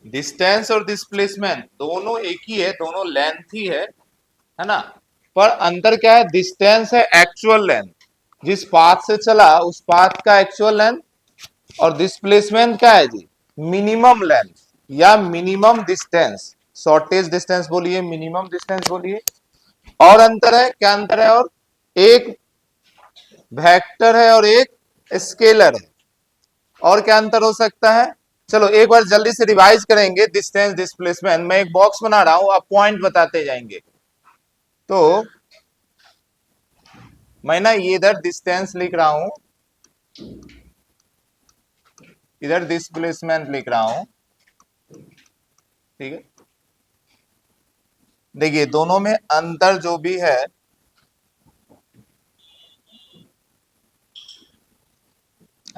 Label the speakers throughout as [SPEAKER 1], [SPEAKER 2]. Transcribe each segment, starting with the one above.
[SPEAKER 1] Distance और displacement दोनों एक ही है, दोनों लेंथ ही है ना। पर अंतर क्या है, डिस्टेंस है एक्चुअल लेंथ, जिस पाथ से चला उस पाथ का एक्चुअल लेंथ, और डिस्प्लेसमेंट क्या है जी, मिनिमम लेंथ या मिनिमम डिस्टेंस, शॉर्टेज डिस्टेंस बोलिए, मिनिमम डिस्टेंस बोलिए। और अंतर है, क्या अंतर है, और एक वेक्टर है और एक स्केलर है, और क्या अंतर हो सकता है। चलो एक बार जल्दी से रिवाइज करेंगे डिस्टेंस डिस्प्लेसमेंट। मैं एक बॉक्स बना रहा हूं, आप पॉइंट बताते जाएंगे। तो मैं ना ये इधर डिस्टेंस लिख रहा हूं, इधर डिस्प्लेसमेंट लिख रहा हूं, ठीक है। देखिए दोनों में अंतर जो भी है,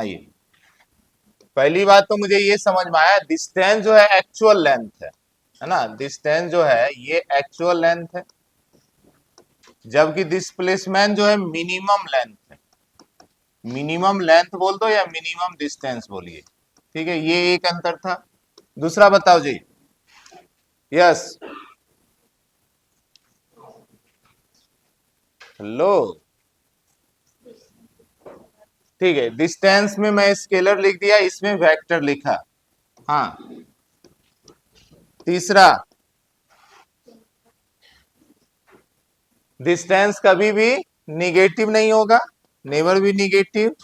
[SPEAKER 1] आइए पहली बात तो मुझे ये समझ में आया, डिस्टेंस जो है एक्चुअल लेंथ है ना, डिस्टेंस जो है ये एक्चुअल लेंथ है, जबकि डिस्प्लेसमेंट जो है मिनिमम लेंथ है। मिनिमम लेंथ बोल दो या मिनिमम डिस्टेंस बोलिए, ठीक है, ये एक अंतर था। दूसरा बताओ जी। यस, हेलो, ठीक है, डिस्टेंस में मैं स्केलर लिख दिया, इसमें वेक्टर लिखा। हाँ, तीसरा, डिस्टेंस कभी भी निगेटिव नहीं होगा, नेवर भी निगेटिव,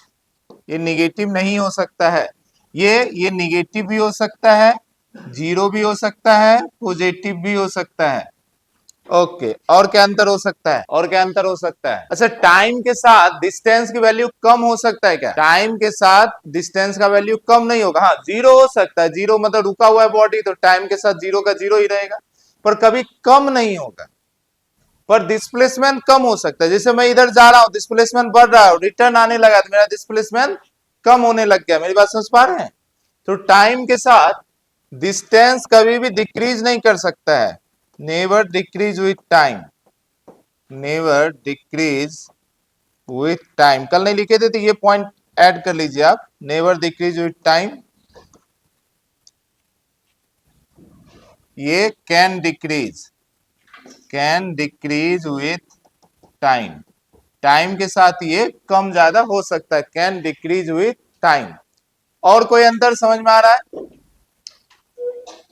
[SPEAKER 1] ये निगेटिव नहीं हो सकता है, ये निगेटिव भी हो सकता है, जीरो भी हो सकता है, पॉजिटिव भी हो सकता है। ओके, और क्या अंतर हो सकता है, और क्या अंतर हो सकता है। अच्छा, टाइम के साथ डिस्टेंस की वैल्यू कम हो सकता है क्या, टाइम के साथ डिस्टेंस का वैल्यू कम नहीं होगा। हाँ, जीरो हो सकता है, जीरो मतलब रुका हुआ है बॉडी, तो टाइम के साथ जीरो का जीरो ही रहेगा, पर कभी कम नहीं होगा। पर डिस्प्लेसमेंट कम हो सकता है, जैसे मैं इधर जा रहा हूं, डिस्प्लेसमेंट बढ़ रहा है, रिटर्न आने लगा तो मेरा डिस्प्लेसमेंट कम होने लग गया। मेरी बात समझ पा रहे हैं। तो टाइम के साथ डिस्टेंस कभी भी डिक्रीज नहीं कर सकता है, never decrease with time, never decrease with time. कल नहीं लिखे थे तो ये पॉइंट ऐड कर लीजिए आप, नेवर डिक्रीज विथ टाइम। ये can decrease with time, time के साथ ये कम ज्यादा हो सकता है, कैन डिक्रीज विथ टाइम। और कोई अंतर समझ में आ रहा है।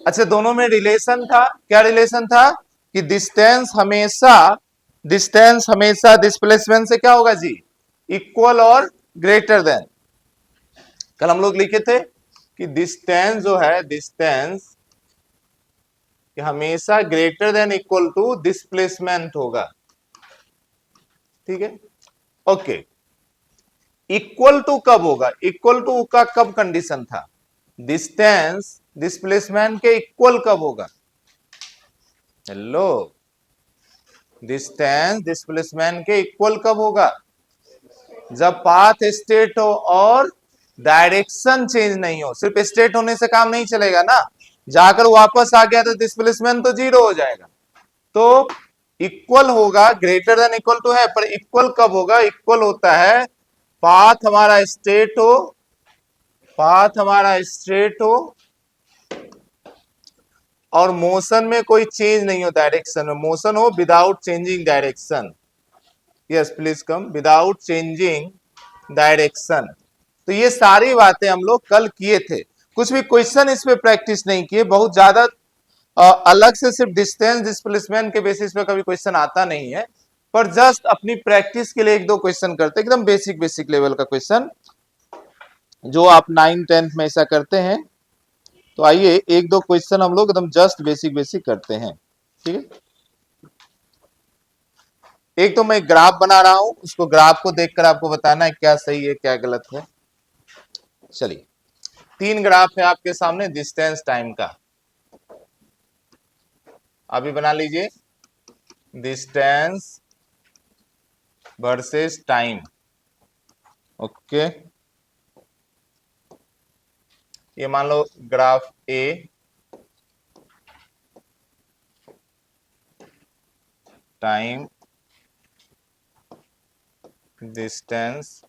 [SPEAKER 1] अच्छा, दोनों में रिलेशन था, क्या रिलेशन था कि डिस्टेंस हमेशा डिस्प्लेसमेंट से क्या होगा जी, इक्वल और ग्रेटर देन। कल हम लोग लिखे थे कि डिस्टेंस जो है, डिस्टेंस हमेशा greater than equal to displacement होगा, ठीक है। ओके, इक्वल टू कब होगा, इक्वल टू का कब कंडीशन था, डिस्टेंस डिस्प्लेसमेंट के इक्वल कब होगा। हेलो, डिस्टेंस डिस्प्लेसमेंट के इक्वल कब होगा, जब पाथ स्ट्रेट हो और डायरेक्शन चेंज नहीं हो। सिर्फ स्ट्रेट होने से काम नहीं चलेगा ना, जाकर वापस आ गया तो डिस्प्लेसमेंट तो जीरो हो जाएगा। तो इक्वल होगा, ग्रेटर देन इक्वल टू है, पर इक्वल कब होगा, इक्वल होता है पाथ हमारा स्ट्रेट हो, पाथ हमारा स्ट्रेट हो और मोशन में कोई चेंज नहीं हो, डायरेक्शन में मोशन हो without changing direction. Yes please come, without changing direction. तो ये सारी बातें हम लोग कल किए थे, कुछ भी क्वेश्चन इस पे प्रैक्टिस नहीं किए, बहुत ज्यादा अलग से सिर्फ डिस्टेंस डिस्प्लेसमेंट के बेसिस पे कभी क्वेश्चन आता नहीं है, पर जस्ट अपनी प्रैक्टिस के लिए एक दो क्वेश्चन करते, एकदम बेसिक बेसिक लेवल का क्वेश्चन जो आप 9th 10th में ऐसा करते हैं। तो आइए एक दो क्वेश्चन हम लोग एकदम जस्ट बेसिक बेसिक करते हैं, ठीक है। एक तो मैं ग्राफ बना रहा हूं, उसको ग्राफ को देखकर आपको बताना है क्या सही है क्या गलत है। चलिए, 3 ग्राफ है आपके सामने डिस्टेंस टाइम का, अभी बना लीजिए, डिस्टेंस वर्सेस टाइम। ओके, ये मान लो ग्राफ ए, टाइम, डिस्टेंस,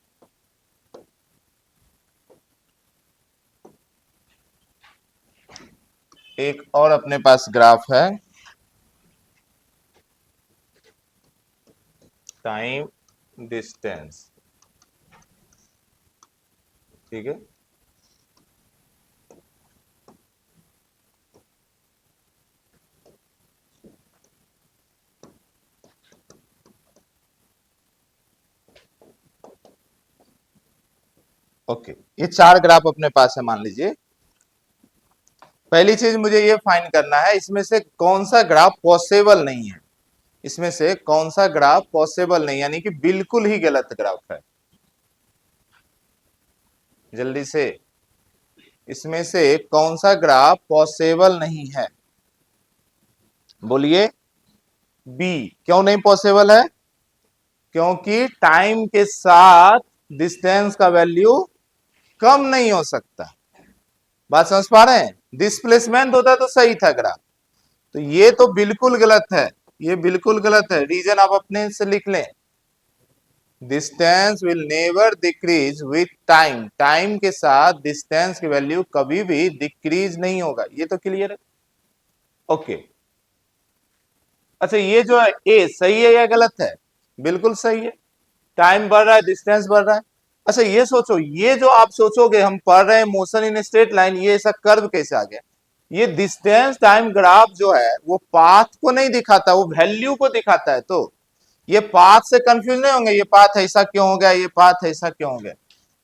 [SPEAKER 1] एक और अपने पास ग्राफ है, टाइम डिस्टेंस, ठीक है। ओके, ये चार ग्राफ अपने पास है मान लीजिए। पहली चीज मुझे ये फाइंड करना है, इसमें से कौन सा ग्राफ पॉसिबल नहीं है, इसमें से कौन सा ग्राफ पॉसिबल नहीं, यानी कि बिल्कुल ही गलत ग्राफ है। जल्दी से, इसमें से कौन सा ग्राफ पॉसिबल नहीं है, बोलिए। बी। क्यों नहीं पॉसिबल है? क्योंकि टाइम के साथ डिस्टेंस का वैल्यू कम नहीं हो सकता। बात समझ पा रहे हैं? डिस्प्लेसमेंट होता तो सही था ग्राफ, तो ये तो बिल्कुल गलत है, ये बिल्कुल गलत है। रीजन आप अपने से लिख लें, distance will never decrease with time, time के साथ डिस्टेंस की वैल्यू कभी भी डिक्रीज नहीं होगा, ये तो क्लियर है। ओके, अच्छा ये जो है ए सही है या गलत है? बिल्कुल सही है, टाइम बढ़ रहा है, डिस्टेंस बढ़ रहा है। अच्छा ये सोचो, ये जो आप सोचोगे हम पढ़ रहे हैं मोशन इन स्ट्रेट लाइन, ये ऐसा कर्व कैसे आ गया? ये डिस्टेंस टाइम ग्राफ जो है वो पाथ को नहीं दिखाता, वो वैल्यू को दिखाता है। तो ये पाथ से कंफ्यूज नहीं होंगे, ये पाथ ऐसा क्यों हो गया, ये पाथ ऐसा क्यों हो गया।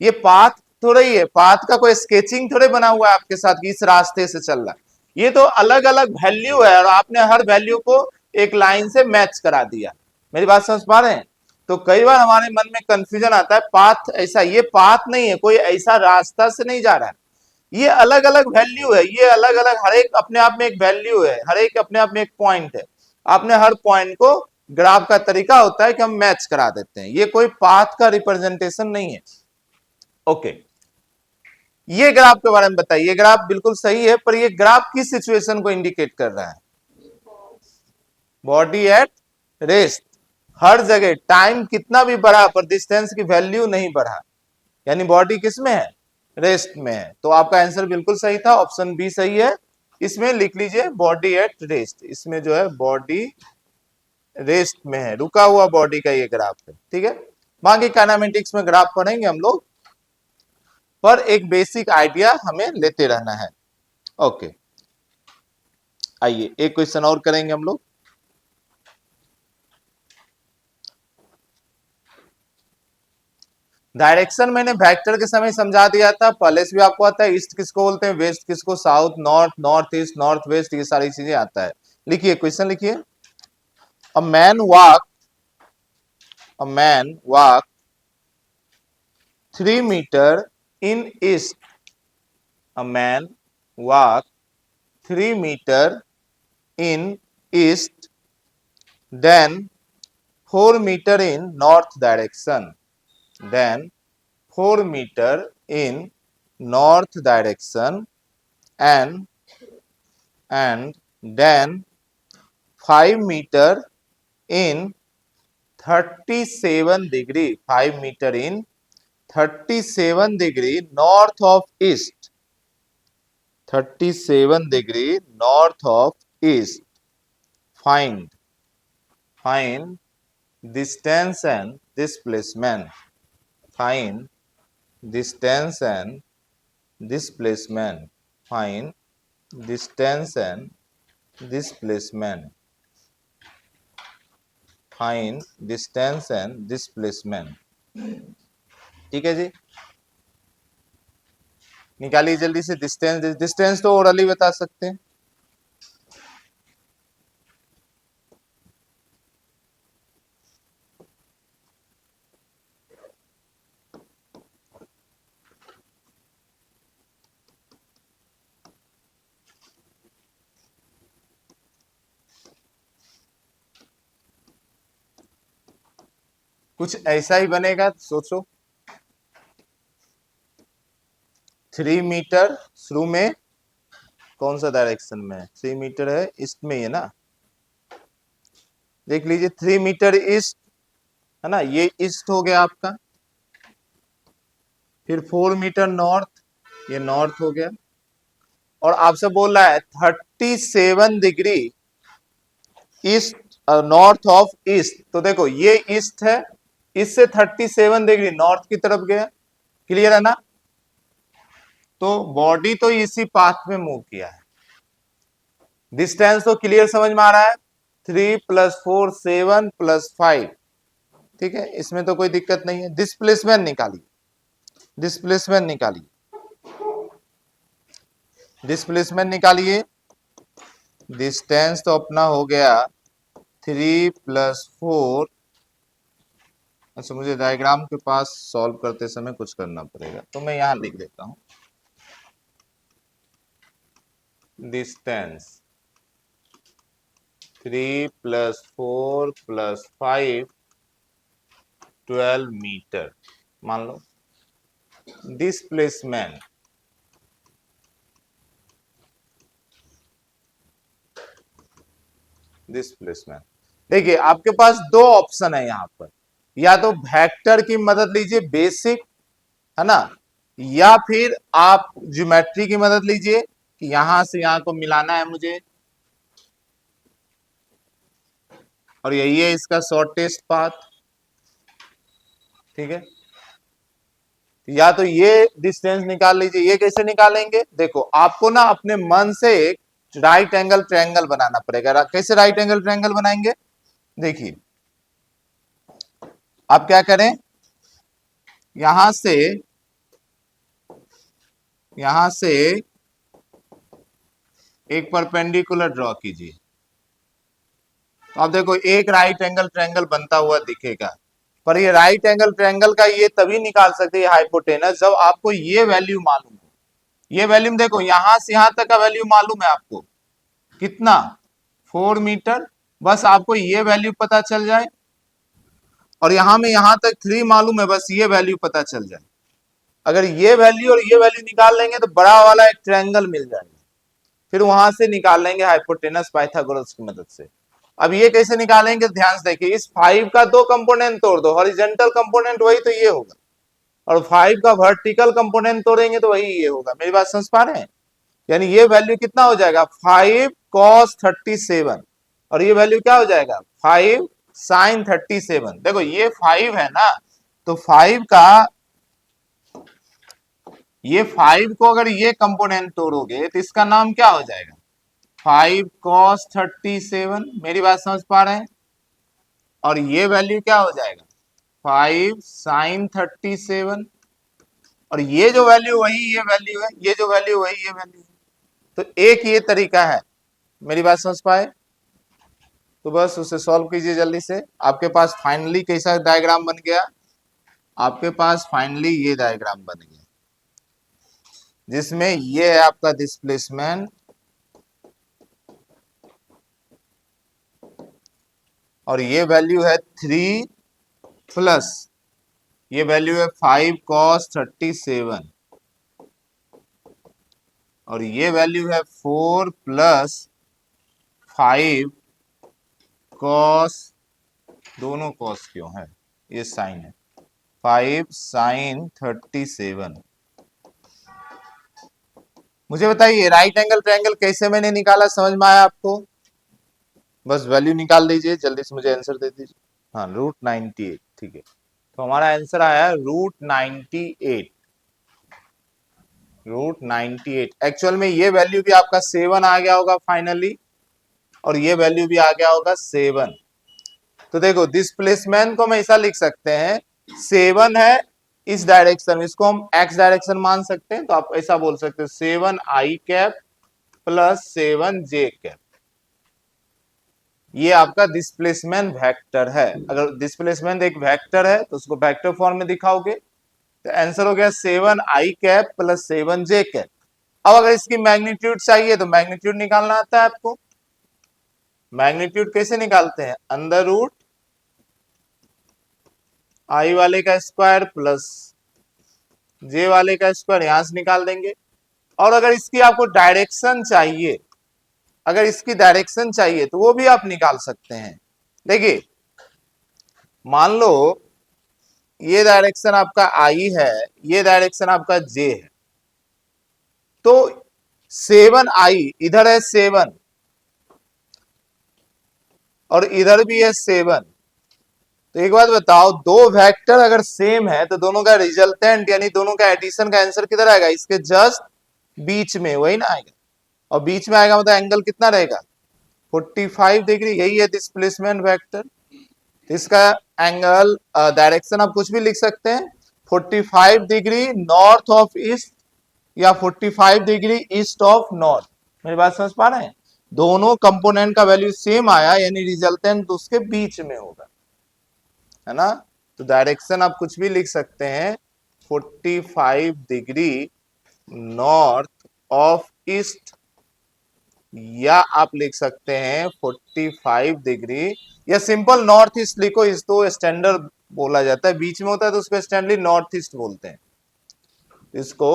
[SPEAKER 1] ये पाथ थोड़ा ही है, पाथ का कोई स्केचिंग थोड़े बना हुआ है आपके साथ कि इस रास्ते से चल रहा है। ये तो अलग अलग वैल्यू है और आपने हर वैल्यू को एक लाइन से मैच करा दिया। मेरी बात समझ पा रहे हैं? तो कई बार हमारे मन में कंफ्यूजन आता है, पाथ ऐसा, ये पाथ नहीं है, कोई ऐसा रास्ता से नहीं जा रहा है, ये अलग अलग वैल्यू है, ये अलग अलग, हर एक अपने आप में एक वैल्यू है, हर एक अपने आप में एक पॉइंट है। आपने हर पॉइंट को, ग्राफ का तरीका होता है कि हम मैच करा देते हैं, ये कोई पाथ का रिप्रेजेंटेशन नहीं है। ओके, ये ग्राफ के बारे में बताइए। ये ग्राफ बिल्कुल सही है, पर ये ग्राफ किस सिचुएशन को इंडिकेट कर रहा है? Body at rest. हर जगह टाइम कितना भी बढ़ा पर डिस्टेंस की वैल्यू नहीं बढ़ा, यानी बॉडी किस में है? रेस्ट में है। तो आपका आंसर बिल्कुल सही था, ऑप्शन बी सही है। इसमें लिख लीजिए बॉडी एट रेस्ट, इसमें जो है बॉडी रेस्ट में है, रुका हुआ बॉडी का ये ग्राफ है, ठीक है। बाकी काइनेमेटिक्स में ग्राफ पढ़ेंगे हम लोग, पर एक बेसिक आइडिया हमें लेते रहना है। ओके, आइए एक क्वेश्चन और करेंगे हम लोग। डायरेक्शन मैंने वेक्टर के समय समझा दिया था, पहले से भी आपको आता है। ईस्ट किसको बोलते हैं, वेस्ट किसको, south, north, north east, north west, ये सारी चीजें आता है। लिखिए क्वेश्चन लिखिए। A man walk 3 metre in east, a man walk 3 meter in east, then 4 meter in north direction, then 4 meter in north direction, and then 5 meter in 37 degree, 5 meter in 37 degree north of east, 37 degree north of east. Find distance and displacement. Find distance and displacement. Find distance and displacement. Find distance and displacement. ठीक है जी, निकालिए जल्दी से distance. Distance तो orally बता सकते हैं। कुछ ऐसा ही बनेगा, सोचो। 3 मीटर शुरू में कौन सा डायरेक्शन में है? 3 मीटर है ईस्ट में, ये ना, देख लीजिए 3 मीटर ईस्ट है ना, ये ईस्ट हो गया आपका। फिर 4 मीटर नॉर्थ, ये नॉर्थ हो गया। और आपसे बोल रहा है 37 degree east, north of east. तो देखो ये ईस्ट है, इससे 37 डिग्री नॉर्थ की तरफ गया। क्लियर है ना? तो बॉडी तो इसी पाथ में मूव किया है। डिस्टेंस तो क्लियर समझ में आ रहा है, 3 + 4 7 + 5। ठीक है, इसमें तो कोई दिक्कत नहीं है। डिस्प्लेसमेंट निकालिए, डिस्प्लेसमेंट निकालिए, डिस्प्लेसमेंट निकालिए। डिस्टेंस तो अपना हो गया 3 + 4। अच्छा, मुझे डायग्राम के पास सॉल्व करते समय कुछ करना पड़ेगा, तो मैं यहां लिख देता हूं। डिस्टेंस 3 + 4 + 5 12 मीटर मान लो। डिस्प्लेसमेंट डिस्प्लेसमेंट देखिए, आपके पास दो ऑप्शन है यहां पर। या तो वेक्टर की मदद लीजिए, बेसिक, है ना, या फिर आप ज्योमेट्री की मदद लीजिए कि यहां से यहां को मिलाना है मुझे, और यही है इसका शॉर्टेस्ट पाथ। ठीक है, या तो ये डिस्टेंस निकाल लीजिए। ये कैसे निकालेंगे? देखो, आपको ना अपने मन से एक राइट एंगल ट्रायंगल बनाना पड़ेगा। कैसे राइट एंगल ट्रायंगल बनाएंगे? देखिए, आप क्या करें, यहां से एक परपेंडिकुलर ड्रॉ कीजिए। तो आप देखो, एक राइट एंगल ट्रायंगल बनता हुआ दिखेगा। पर ये राइट एंगल ट्रायंगल का ये तभी निकाल सकते हैं हाइपोटेनस, जब आपको ये वैल्यू मालूम हो। ये वैल्यू देखो, यहां से यहां तक का वैल्यू मालूम है आपको, कितना, 4 मीटर। बस आपको ये वैल्यू पता चल जाए, और यहां में यहां तक 3 मालूम है, बस ये वैल्यू पता चल जाए। अगर ये वैल्यू और ये वैल्यू निकाल लेंगे तो बड़ा वाला एक ट्रायंगल मिल जाएगा। फिर वहां से निकाल लेंगे हाइपोटेनस पाइथागोरस की मदद से। अब ये कैसे निकालेंगे, ध्यान से देखिए। इस 5 का 2 कंपोनेंट तोड़ दो, हॉरिजॉन्टल कंपोनेंट वही तो ये होगा, और 5 का वर्टिकल कंपोनेंट तोड़ेंगे तो वही ये होगा। मेरी बात समझ पा रहे हैं? यानी ये वैल्यू कितना हो जाएगा, 5 cos 37, और ये वैल्यू क्या हो जाएगा, 5 sin 37। देखो ये 5 है ना, तो 5 का, ये 5 को अगर ये कंपोनेंट तोड़ोगे तो इसका नाम क्या हो जाएगा, 5 cos 37। मेरी बात समझ पा रहे हैं? और ये वैल्यू क्या हो जाएगा, 5 sin 37। और ये जो वैल्यू वही ये वैल्यू है, ये जो वैल्यू वही ये वैल्यू है। तो एक ये तरीका है। मेरी बात समझ पाए? तो बस उसे सॉल्व कीजिए जल्दी से। आपके पास फाइनली कैसा डायग्राम बन गया, आपके पास फाइनली ये डायग्राम बन गया, जिसमें ये है आपका डिस्प्लेसमेंट, और ये वैल्यू है 3 प्लस ये वैल्यू है 5 cos 37, और ये वैल्यू है 4 + 5 cos, दोनों cos क्यों है, ये साइन है, 5 sin 37। मुझे बताइए राइट एंगल ट्रायंगल कैसे मैंने निकाला, समझ में आया आपको? बस वैल्यू निकाल दीजिए, जल्दी से मुझे आंसर दे दीजिए। हाँ, √98। ठीक है, तो हमारा आंसर आया √98। √98। एक्चुअल में ये वैल्यू भी आपका 7 आ गया होगा फाइनली, और ये वैल्यू भी आ गया होगा 7। तो देखो, डिस्प्लेसमेंट को हम ऐसा लिख सकते हैं, 7 है इस डायरेक्शन में, इसको हम एक्स डायरेक्शन मान सकते हैं। तो आप ऐसा बोल सकते हो 7i कैप + 7j कैप। ये आपका डिस्प्लेसमेंट वेक्टर है। अगर डिस्प्लेसमेंट एक वेक्टर है तो उसको वेक्टर फॉर्म में दिखाओगे, तो आंसर हो गया 7i कैप + 7j कैप। अब अगर इसकी मैग्नीट्यूड चाहिए तो मैग्नीट्यूड निकालना आता है आपको। मैग्नीट्यूड कैसे निकालते हैं, अंडर रूट आई वाले का स्क्वायर प्लस जे वाले का स्क्वायर, यहां से निकाल देंगे। और अगर इसकी आपको डायरेक्शन चाहिए, अगर इसकी डायरेक्शन चाहिए तो वो भी आप निकाल सकते हैं। देखिए, मान लो ये डायरेक्शन आपका आई है, ये डायरेक्शन आपका जे है, तो 7i, इधर है 7 और इधर भी है 7। तो एक बात बताओ, दो वेक्टर अगर सेम है तो दोनों का रिजल्टेंट यानी दोनों का एडिशन का आंसर किधर आएगा? इसके जस्ट बीच में, वही ना आएगा। और बीच में आएगा मतलब एंगल कितना रहेगा? 45 डिग्री। यही है डिस्प्लेसमेंट वेक्टर। इसका एंगल डायरेक्शन आप कुछ भी लिख सकते हैं, 45 डिग्री नॉर्थ ऑफ ईस्ट या 45 डिग्री ईस्ट ऑफ नॉर्थ। मेरी बात समझ पा रहे हैं? दोनों कंपोनेंट का वैल्यू सेम आया यानी रिजल्टेंट तो उसके बीच में होगा, है ना। तो डायरेक्शन आप कुछ भी लिख सकते हैं, 45 डिग्री नॉर्थ ऑफ ईस्ट, या आप लिख सकते हैं 45 डिग्री, या सिंपल नॉर्थ ईस्ट लिखो। इसको स्टैंडर्ड बोला जाता है, बीच में होता है तो उसको स्टैंडर्ड नॉर्थ ईस्ट बोलते हैं। इसको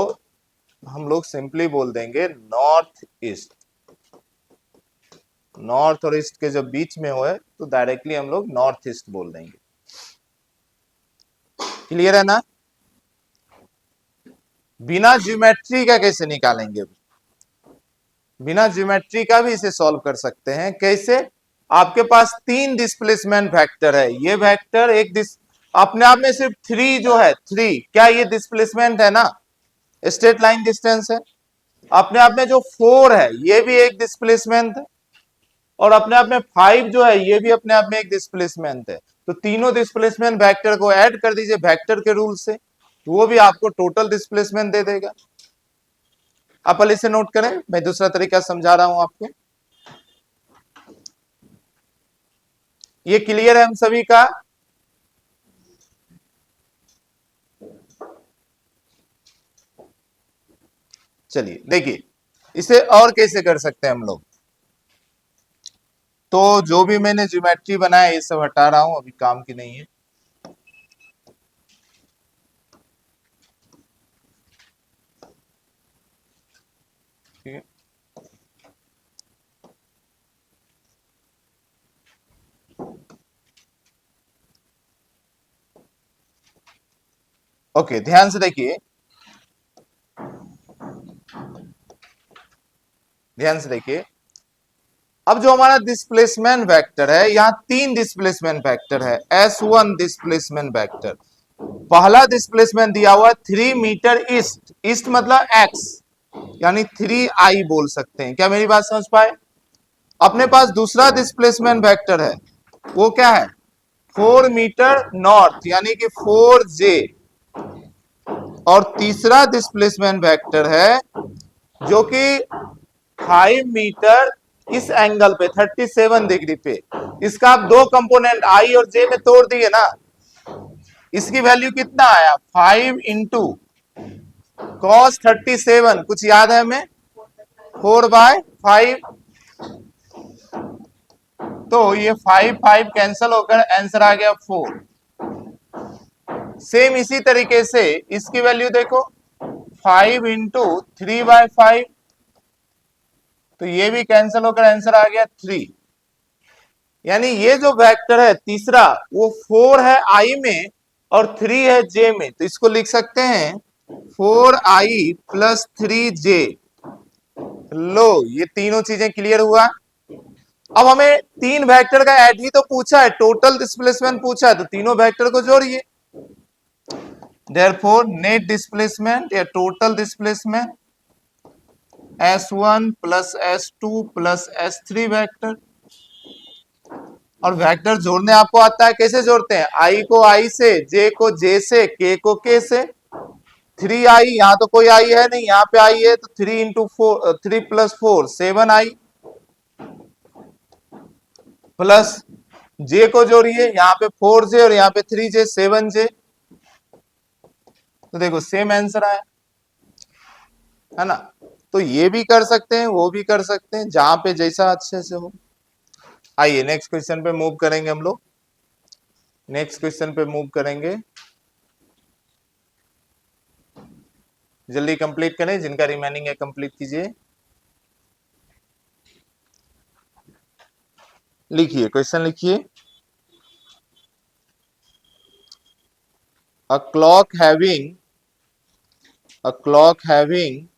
[SPEAKER 1] हम लोग सिंपली बोल देंगे नॉर्थ ईस्ट। नॉर्थ और ईस्ट के जब बीच में हो तो डायरेक्टली हम लोग नॉर्थ ईस्ट बोल देंगे। क्लियर है ना? बिना ज्योमेट्री का कैसे निकालेंगे? बिना ज्योमेट्री का भी इसे सॉल्व कर सकते हैं। कैसे? आपके पास 3 डिस्प्लेसमेंट वेक्टर है। ये वेक्टर एक अपने आप में सिर्फ 3 जो है 3, क्या ये डिस्प्लेसमेंट है ना? स्ट्रेट लाइन डिस्टेंस है। अपने आप में जो 4 है ये भी एक डिस्प्लेसमेंट है, और अपने आप में 5 जो है ये भी अपने आप में एक डिस्प्लेसमेंट है। तो तीनों डिस्प्लेसमेंट वेक्टर को ऐड कर दीजिए वेक्टर के रूल से, तो वो भी आपको टोटल डिस्प्लेसमेंट दे देगा। आप पहले इसे नोट करें, मैं दूसरा तरीका समझा रहा हूं आपको। ये क्लियर है हम सभी का? चलिए देखिए, इसे और कैसे कर सकते हैं हम लोग। तो जो भी मैंने ज्योमेट्री बनाया ये सब हटा रहा हूं, अभी काम की नहीं है। ठीक है, ओके, ध्यान से देखिए, ध्यान से देखिए। अब जो हमारा डिस्प्लेसमेंट वेक्टर है, यहां 3 डिस्प्लेसमेंट वेक्टर है। S1 डिस्प्लेसमेंट वेक्टर, पहला डिस्प्लेसमेंट दिया हुआ 3 मीटर ईस्ट। ईस्ट मतलब x, यानी 3i बोल सकते हैं। क्या मेरी बात समझ पाए? अपने पास दूसरा डिस्प्लेसमेंट वेक्टर है, वो क्या है? 4 मीटर नॉर्थ यानी कि 4j। और तीसरा डिस्प्लेसमेंट वेक्टर है जो कि 5 मीटर इस एंगल पे 37 डिग्री पे। इसका आप दो कंपोनेंट आई और जे में तोड़ दिए ना, इसकी वैल्यू कितना आया? 5 इंटू कॉस 37, कुछ याद है हमें? 4/5। तो ये 5 कैंसल होकर आंसर आ गया 4। सेम इसी तरीके से इसकी वैल्यू देखो, 5 इंटू 3/5, तो ये भी कैंसल होकर आंसर आ गया 3। यानी ये जो वेक्टर है तीसरा, वो 4 है आई में और 3 है जे में। तो इसको लिख सकते हैं 4i प्लस 3j। लो, ये तीनों चीजें क्लियर हुआ। अब हमें 3 वेक्टर का ऐड ही तो पूछा है, टोटल डिस्प्लेसमेंट पूछा है, तो तीनों वेक्टर को जोड़िए। देयरफॉर नेट डिस्प्लेसमेंट या total displacement S1 plus S2 plus S3 vector. और वेक्टर जोड़ने आपको आता है, कैसे जोड़ते हैं? आई को आई से, जे को जे से, के को के से। 3i, यहां तो कोई आई है नहीं, यहां पे आई है, तो 3 इंटू 4, 3 प्लस 4 7i, प्लस जे को जोड़िए, यहाँ पे 4j और यहाँ पे 3j 7j। तो देखो सेम आंसर आया, है ना। तो ये भी कर सकते हैं, वो भी कर सकते हैं, जहां पे जैसा अच्छे से हो। आइए नेक्स्ट क्वेश्चन पे मूव करेंगे हम लोग। नेक्स्ट क्वेश्चन पे मूव करेंगे, जल्दी कंप्लीट करें, जिनका रिमेनिंग है कंप्लीट कीजिए। लिखिए, क्वेश्चन लिखिए। a clock having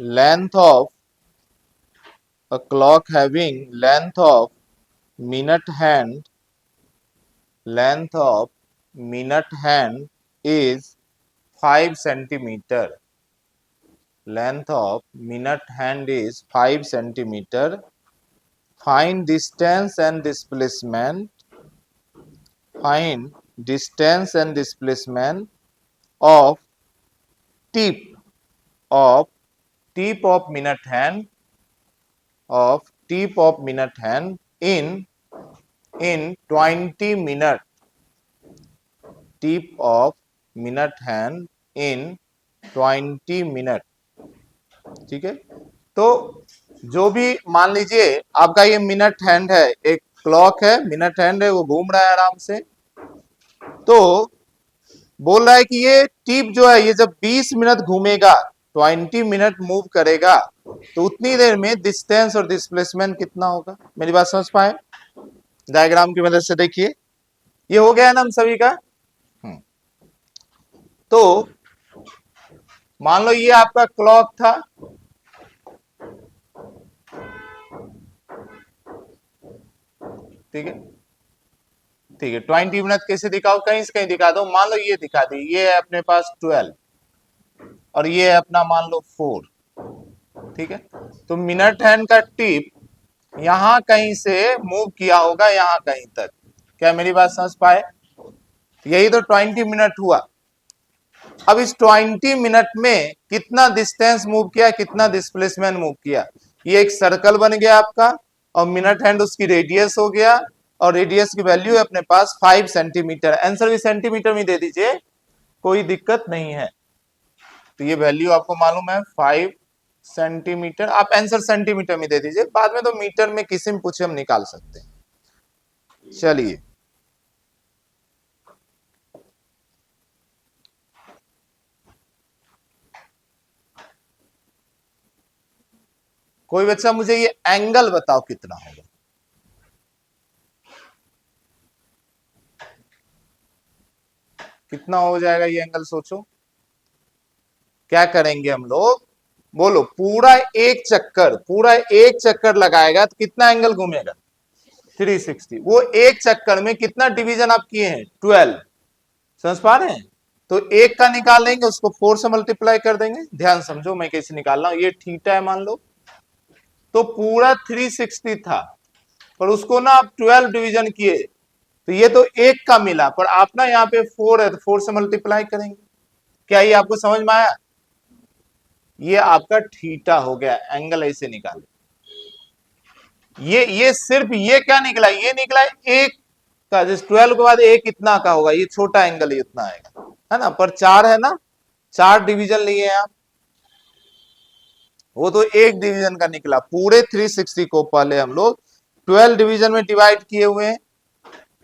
[SPEAKER 1] length of a clock having length of minute hand is 5 centimeter. Length of minute hand is 5 centimeter. Find distance and displacement. Find distance and displacement of tip of minute hand in 20 minute. Tip of minute hand in 20 minute. ठीक है, तो जो भी मान लीजिए आपका ये minute hand है, एक क्लॉक है, मिनट हैंड है, वो घूम रहा है आराम से, तो बोल रहा है कि ये टिप जो है ये जब 20 मिनट घूमेगा, 20 मिनट मूव करेगा, तो उतनी देर में डिस्टेंस और डिस्प्लेसमेंट कितना होगा। मेरी बात समझ पाए? डायग्राम की मदद से देखिए, ये हो गया है ना हम सभी का। तो मान लो ये आपका क्लॉक था, ठीक है, ठीक है, 20 मिनट कैसे दिखाओ, कहीं से कहीं दिखा दो। मान लो ये दिखा दी, ये है अपने पास 12 और ये है अपना मान लो 4, ठीक है, तो मिनट हैंड का टिप यहां कहीं से मूव किया होगा यहां कहीं तक। क्या मेरी बात समझ पाए? यही तो 20 मिनट हुआ। अब इस 20 मिनट में कितना डिस्टेंस मूव किया, कितना डिस्प्लेसमेंट मूव किया, ये एक सर्कल बन गया आपका, और मिनट हैंड उसकी रेडियस हो गया, और रेडियस की वैल्यू है अपने पास 5 सेंटीमीटर। आंसर भी सेंटीमीटर में दे दीजिए, कोई दिक्कत नहीं है। तो ये वैल्यू आपको मालूम है 5 सेंटीमीटर, आप आंसर सेंटीमीटर में दे दीजिए, बाद में तो मीटर में किसी में पूछे हम निकाल सकते हैं। चलिए, कोई बच्चा मुझे ये एंगल बताओ कितना होगा। कितना हो जाएगा ये एंगल, सोचो। क्या करेंगे हम लोग, बोलो, पूरा एक चक्कर लगाएगा तो कितना एंगल घूमेगा? 360। वो एक चक्कर में कितना डिवीजन आप किए हैं? 12। समझ पा रहे हैं? तो एक का निकाल लेंगे, उसको 4 से मल्टीप्लाई कर देंगे। ध्यान समझो मैं कैसे निकाल रहा हूं। ये थीटा है मान लो, तो पूरा 360 था, पर उसको ना आप 12 डिवीजन किए, तो ये तो एक का मिला, पर आप ना यहाँ पे 4 है तो 4 से मल्टीप्लाई करेंगे। क्या ये आपको समझ में आया? ये आपका थीटा हो गया, एंगल ऐसे निकाले। ये सिर्फ ये क्या निकला, ये निकला एक का, जिस 12 के बाद एक इतना का होगा, ये छोटा एंगल इतना आएगा, है ना, पर 4 है ना, 4 डिवीजन लिए हैं आप, वो तो एक डिवीजन का निकला। पूरे 360 को पहले हम लोग 12 डिवीजन में डिवाइड किए हुए हैं,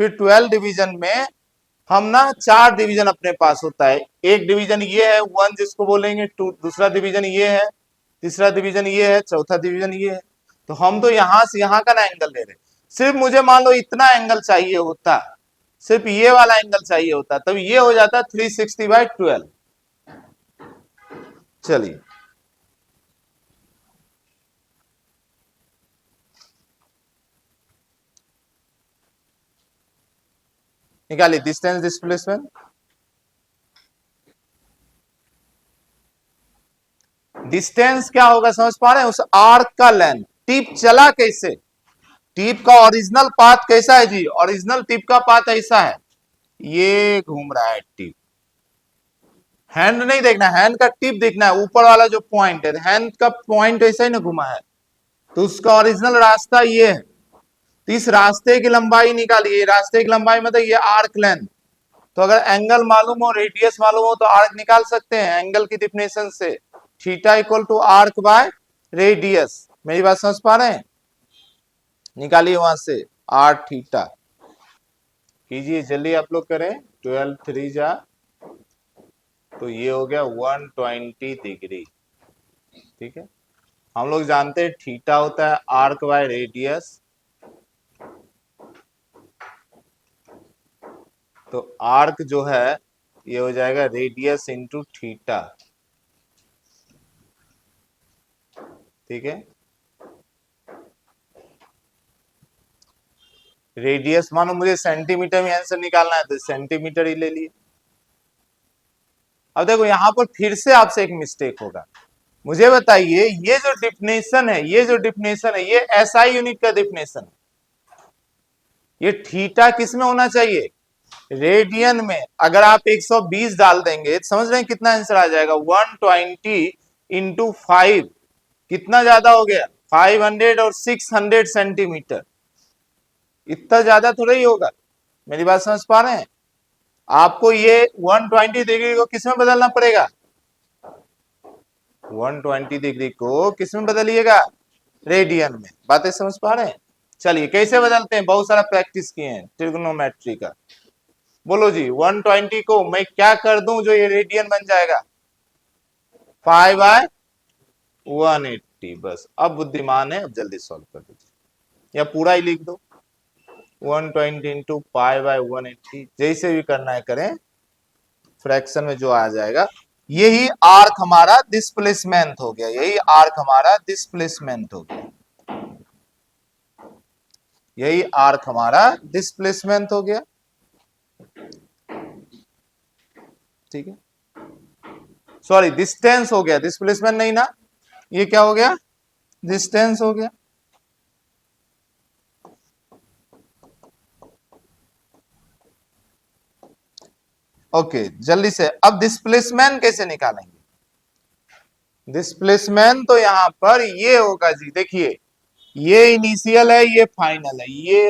[SPEAKER 1] फिर 12 डिवीजन में हम ना 4 डिवीजन अपने पास होता है। एक डिवीजन ये है 1 जिसको बोलेंगे, दूसरा डिवीजन ये है, तीसरा डिवीजन ये है, चौथा डिवीजन ये है। तो हम तो यहां से यहां का ना एंगल ले रहे, सिर्फ मुझे मान लो इतना एंगल चाहिए होता, सिर्फ ये वाला एंगल चाहिए होता, तब ये हो जाता 360/12। चलिए, निकालिए डिस्टेंस डिस्प्लेसमेंट। डिस्टेंस क्या होगा समझ पा रहे हैं? उस आर्क का लेंथ, टिप चला कैसे, टिप का ओरिजिनल पाथ कैसा है जी, ओरिजिनल टिप का पाथ ऐसा है, ये घूम रहा है टिप। हैंड नहीं देखना, हैंड का टिप देखना है, ऊपर वाला जो पॉइंट है, हैंड का पॉइंट ऐसा ही ना घुमा है, तो उसका ओरिजिनल रास्ता ये है। तो इस रास्ते की लंबाई निकालिए, रास्ते की लंबाई मतलब ये आर्क लेंथ। तो अगर एंगल मालूम हो, रेडियस मालूम हो, तो आर्क निकाल सकते हैं एंगल की डिफिनेशन से, theta equal to arc by radius. मेरी बात समझ पा रहे हैं? निकालिए वहां से आर थीटा, कीजिए जल्दी आप लोग करें। 12 3 जा, तो ये हो गया 120 डिग्री, ठीक है। हम लोग जानते हैं थीटा होता है आर्क बाय रेडियस, तो आर्क जो है ये हो जाएगा रेडियस इंटू थीटा, ठीक है। रेडियस मानो मुझे सेंटीमीटर में आंसर निकालना है तो सेंटीमीटर ही ले लिए। अब देखो यहां पर फिर से आपसे एक मिस्टेक होगा। मुझे बताइए ये जो डिफिनेशन है, ये जो डिफिनेशन है, ये एसआई यूनिट का डिफिनेशन है। ये थीटा किस में होना चाहिए? रेडियन में। अगर आप 120 डाल देंगे तो समझ रहे हैं कितना आंसर आ जाएगा? 120 इंटू 5, कितना ज्यादा हो गया? 500 और 600 सेंटीमीटर। इतना ज्यादा थोड़ा ही होगा। मेरी बात समझ पा रहे हैं? आपको ये 120 डिग्री को किस में बदलना पड़ेगा? 120 डिग्री को किस में बदलिएगा? रेडियन में। बातें समझ पा रहे हैं? चलिए कैसे बदलते हैं, बहुत सारा प्रैक्टिस किए हैं ट्रिग्नोमेट्री का। बोलो जी, 120 को मैं क्या कर दूं जो ये रेडियन बन जाएगा? 5/180। बस अब बुद्धिमान है, अब जल्दी सॉल्व कर दीजिए या पूरा ही लिख दो। 120 इंटू 5/180, जैसे भी करना है करें, फ्रैक्शन में जो आ जाएगा। यही आर्क हमारा डिस्प्लेसमेंट हो गया, यही आर्क हमारा डिस्प्लेसमेंट हो गया, यही आर्क हमारा डिस्प्लेसमेंट हो गया। ठीक है, सॉरी डिस्टेंस हो गया, डिस्प्लेसमेंट नहीं ना, ये क्या हो गया? डिस्टेंस हो गया। ओके जल्दी से, अब डिस्प्लेसमेंट कैसे निकालेंगे? डिस्प्लेसमेंट तो यहां पर ये होगा जी, देखिए ये इनिशियल है, ये फाइनल है, ये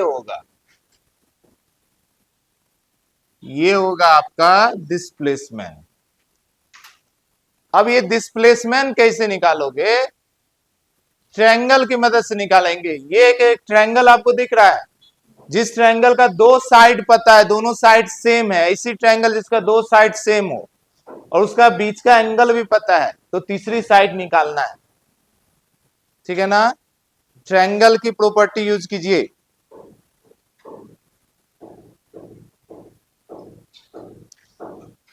[SPEAKER 1] होगा आपका डिस्प्लेसमेंट। अब ये डिस्प्लेसमेंट कैसे निकालोगे? ट्रायंगल की मदद से निकालेंगे। ये एक ट्रायंगल आपको दिख रहा है, जिस ट्रायंगल का दो साइड पता है, दोनों साइड सेम है, इसी ट्रायंगल जिसका दो साइड सेम हो और उसका बीच का एंगल भी पता है, तो तीसरी साइड निकालना है। ठीक है ना? ट्रायंगल की प्रॉपर्टी यूज कीजिए।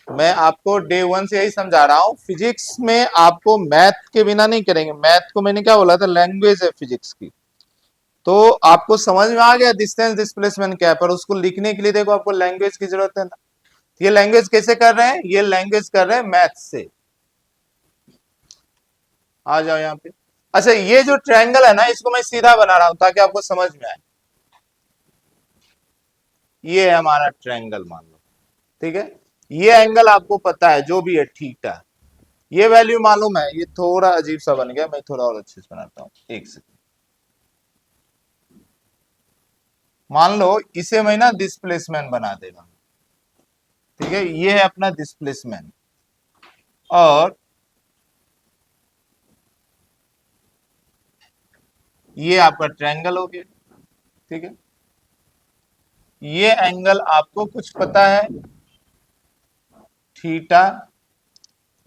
[SPEAKER 1] मैं आपको डे 1 से यही समझा रहा हूं, फिजिक्स में आपको मैथ के बिना नहीं करेंगे। मैथ को मैंने क्या बोला था? लैंग्वेज है फिजिक्स की। तो आपको समझ में आ गया डिस्टेंस डिस्प्लेसमेंट क्या है, पर उसको लिखने के लिए देखो आपको लैंग्वेज की जरूरत है ना। ये लैंग्वेज कैसे कर रहे हैं? ये लैंग्वेज कर रहे हैं मैथ से। आ जाओ यहाँ पे। अच्छा ये जो ट्रायंगल है ना, इसको मैं सीधा बना रहा हूं ताकि आपको समझ में आए। ये है हमारा ट्रायंगल मान लो, ठीक है। ये एंगल आपको पता है जो भी है थीटा, ये वैल्यू मालूम है। ये थोड़ा अजीब सा बन गया, मैं थोड़ा और अच्छे से बनाता हूं, एक सेकंड। मान लो इसे मैं ना डिस्प्लेसमेंट बना दे रहा हूं, ठीक है। ये है अपना डिस्प्लेसमेंट और ये आपका ट्रायंगल हो गया, ठीक है। ये एंगल आपको कुछ पता है थीटा,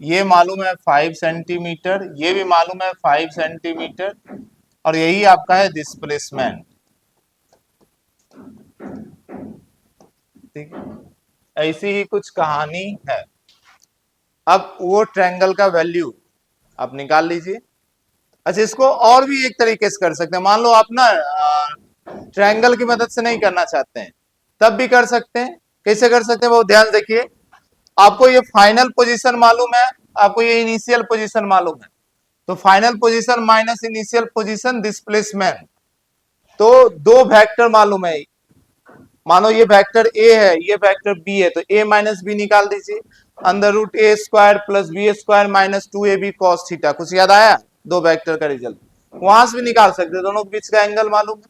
[SPEAKER 1] ये मालूम है 5 सेंटीमीटर, ये भी मालूम है 5 सेंटीमीटर, और यही आपका है डिस्प्लेसमेंट, ठीक है। ऐसी ही कुछ कहानी है। अब वो ट्रायंगल का वैल्यू आप निकाल लीजिए। अच्छा इसको और भी एक तरीके से कर सकते हैं। मान लो आप ना ट्रायंगल की मदद से नहीं करना चाहते हैं, तब भी कर सकते हैं। कैसे कर सकते हैं वो ध्यान देखिए। आपको ये फाइनल पोजीशन मालूम है, आपको ये इनिशियल पोजीशन मालूम है, तो final position minus initial position displacement, तो दो वेक्टर मालूम है। मानो ये वेक्टर ए है, ये वेक्टर बी है, तो ए माइनस बी निकाल दीजिए। Under root a square plus b square minus 2ab cos theta. कुछ याद आया? दो वेक्टर का रिजल्ट वहां से भी निकाल सकते हैं, दोनों के बीच का एंगल मालूम है।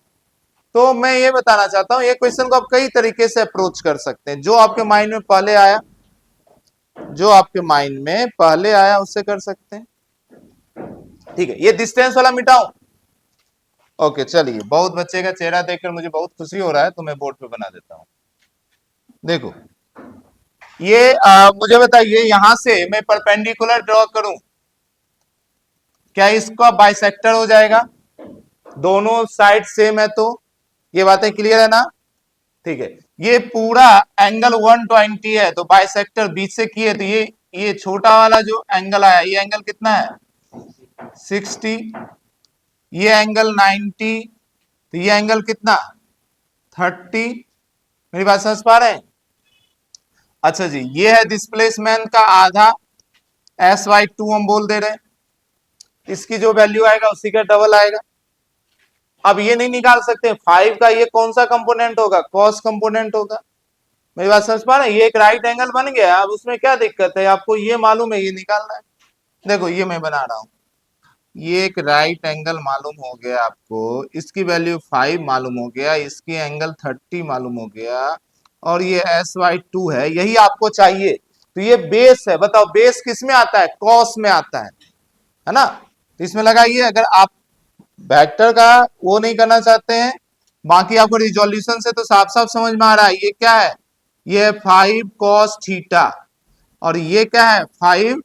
[SPEAKER 1] तो मैं ये बताना चाहता हूं, ये क्वेश्चन को आप कई तरीके से अप्रोच कर सकते हैं। जो आपके माइंड में पहले आया, जो आपके माइंड में पहले आया उससे कर सकते हैं, ठीक है। ये डिस्टेंस वाला मिटाओ। ओके चलिए, बहुत बच्चे का चेहरा देखकर मुझे बहुत खुशी हो रहा है, तो मैं बोर्ड पे बना देता हूं। देखो ये मुझे बताइए, यहां से मैं परपेंडिकुलर ड्रॉ करूं, क्या इसका बाइसेक्टर हो जाएगा? दोनों साइड सेम है तो ये बातें क्लियर है ना? ठीक है। ये पूरा एंगल 120 है, तो बाइसेक्टर बीच से किए तो ये छोटा वाला जो एंगल आया, ये एंगल कितना है? 60। ये एंगल 90, तो ये एंगल कितना? 30। मेरी बात समझ पा रहे हैं? अच्छा जी, ये है डिस्प्लेसमेंट का आधा, SY2 हम बोल दे रहे हैं। इसकी जो वैल्यू आएगा उसी का डबल आएगा। अब ये नहीं निकाल सकते 5 का ये कौन सा कंपोनेंट होगा, कॉस कंपोनेंट होगा। मेरी बात समझ पा रहे हैं? ये एक राइट एंगल बन गया, अब उसमें क्या दिक्कत है, आपको ये मालूम है, ये निकालना है। देखो ये मैं बना रहा हूं, ये एक राइट एंगल मालूम हो गया आपको, इसकी वैल्यू 5 मालूम हो गया, इसकी एंगल 30 मालूम हो गया, और ये SY2 है, यही आपको चाहिए। तो ये बेस है, बताओ बेस किस में आता है, कॉस में आता है ना। तो इसमें लगाइए, अगर आप वेक्टर का वो नहीं करना चाहते हैं, बाकी आपको रिजोल्यूशन से तो साफ साफ समझ में आ रहा है। ये क्या है, ये 5 cos थीटा, और ये क्या है 5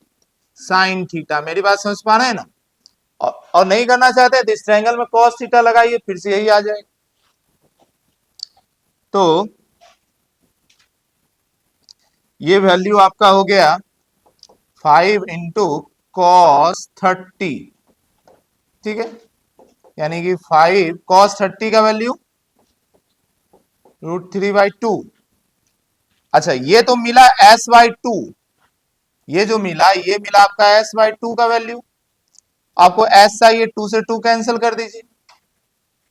[SPEAKER 1] sin थीटा। मेरी बात समझ पा रहे हैं ना। और नहीं करना चाहते तो इस ट्रायंगल में cos थीटा लगाइए, फिर से यही आ जाएगा। तो ये वैल्यू आपका हो गया 5 इंटू कॉस 30, ठीक है, यानी कि 5 cos 30 का वैल्यू √3/2। अच्छा ये तो मिला S/2, ये जो मिला ये मिला आपका S/2 का वैल्यू। आपको S चाहिए, 2 से 2 कैंसिल कर दीजिए,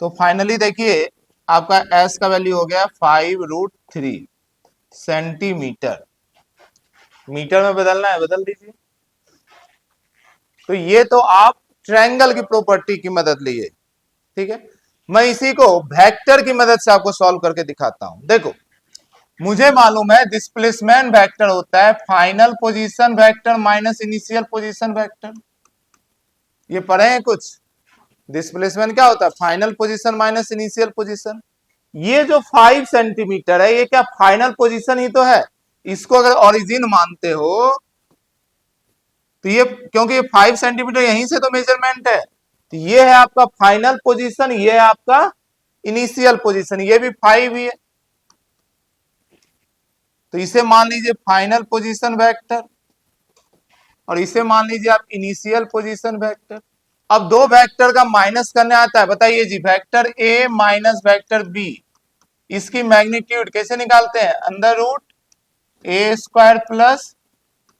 [SPEAKER 1] तो फाइनली देखिए आपका S का वैल्यू हो गया 5√3 सेंटीमीटर। मीटर में बदलना है बदल दीजिए। तो ये तो आप ट्रायंगल की प्रॉपर्टी की मदद लिए, ठीक है। मैं इसी को वेक्टर की मदद से आपको सॉल्व करके दिखाता हूं। देखो मुझे मालूम है डिस्प्लेसमेंट वेक्टर होता है final position vector minus initial position vector. ये पढ़े हैं कुछ, डिस्प्लेसमेंट क्या होता है, final position minus initial position. ये जो 5 सेंटीमीटर है ये क्या फाइनल पोजीशन ही तो है। इसको अगर ओरिजिन मानते हो तो ये, क्योंकि ये 5 सेंटीमीटर यहीं से तो मेजरमेंट है, तो ये है आपका फाइनल पोजीशन, ये है आपका इनिशियल पोजीशन, ये भी 5 ही है, तो इसे मान लीजिए फाइनल पोजीशन वेक्टर, और इसे मान लीजिए आप इनिशियल पोजीशन वेक्टर। अब दो वेक्टर का माइनस करने आता है, बताइए जी, vector a minus vector b, इसकी मैग्नीट्यूड कैसे निकालते हैं, under root a square plus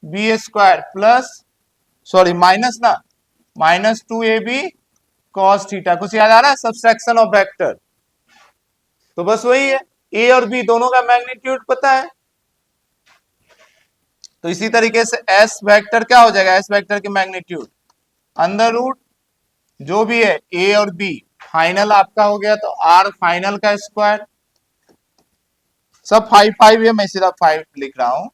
[SPEAKER 1] b square plus, sorry minus ना, -2ab cos थीटा। कुछ याद आ रहा है, सब्सट्रैक्शन ऑफ वेक्टर, तो बस वही है, ए और बी दोनों का मैग्नीट्यूड पता है। तो इसी तरीके से एस वेक्टर क्या हो जाएगा, एस वेक्टर की मैग्नीट्यूड अंडर रूट जो भी है ए और बी, फाइनल आपका हो गया तो आर फाइनल का स्क्वायर, सब 5 है, मैं सिर्फ 5 लिख रहा हूं,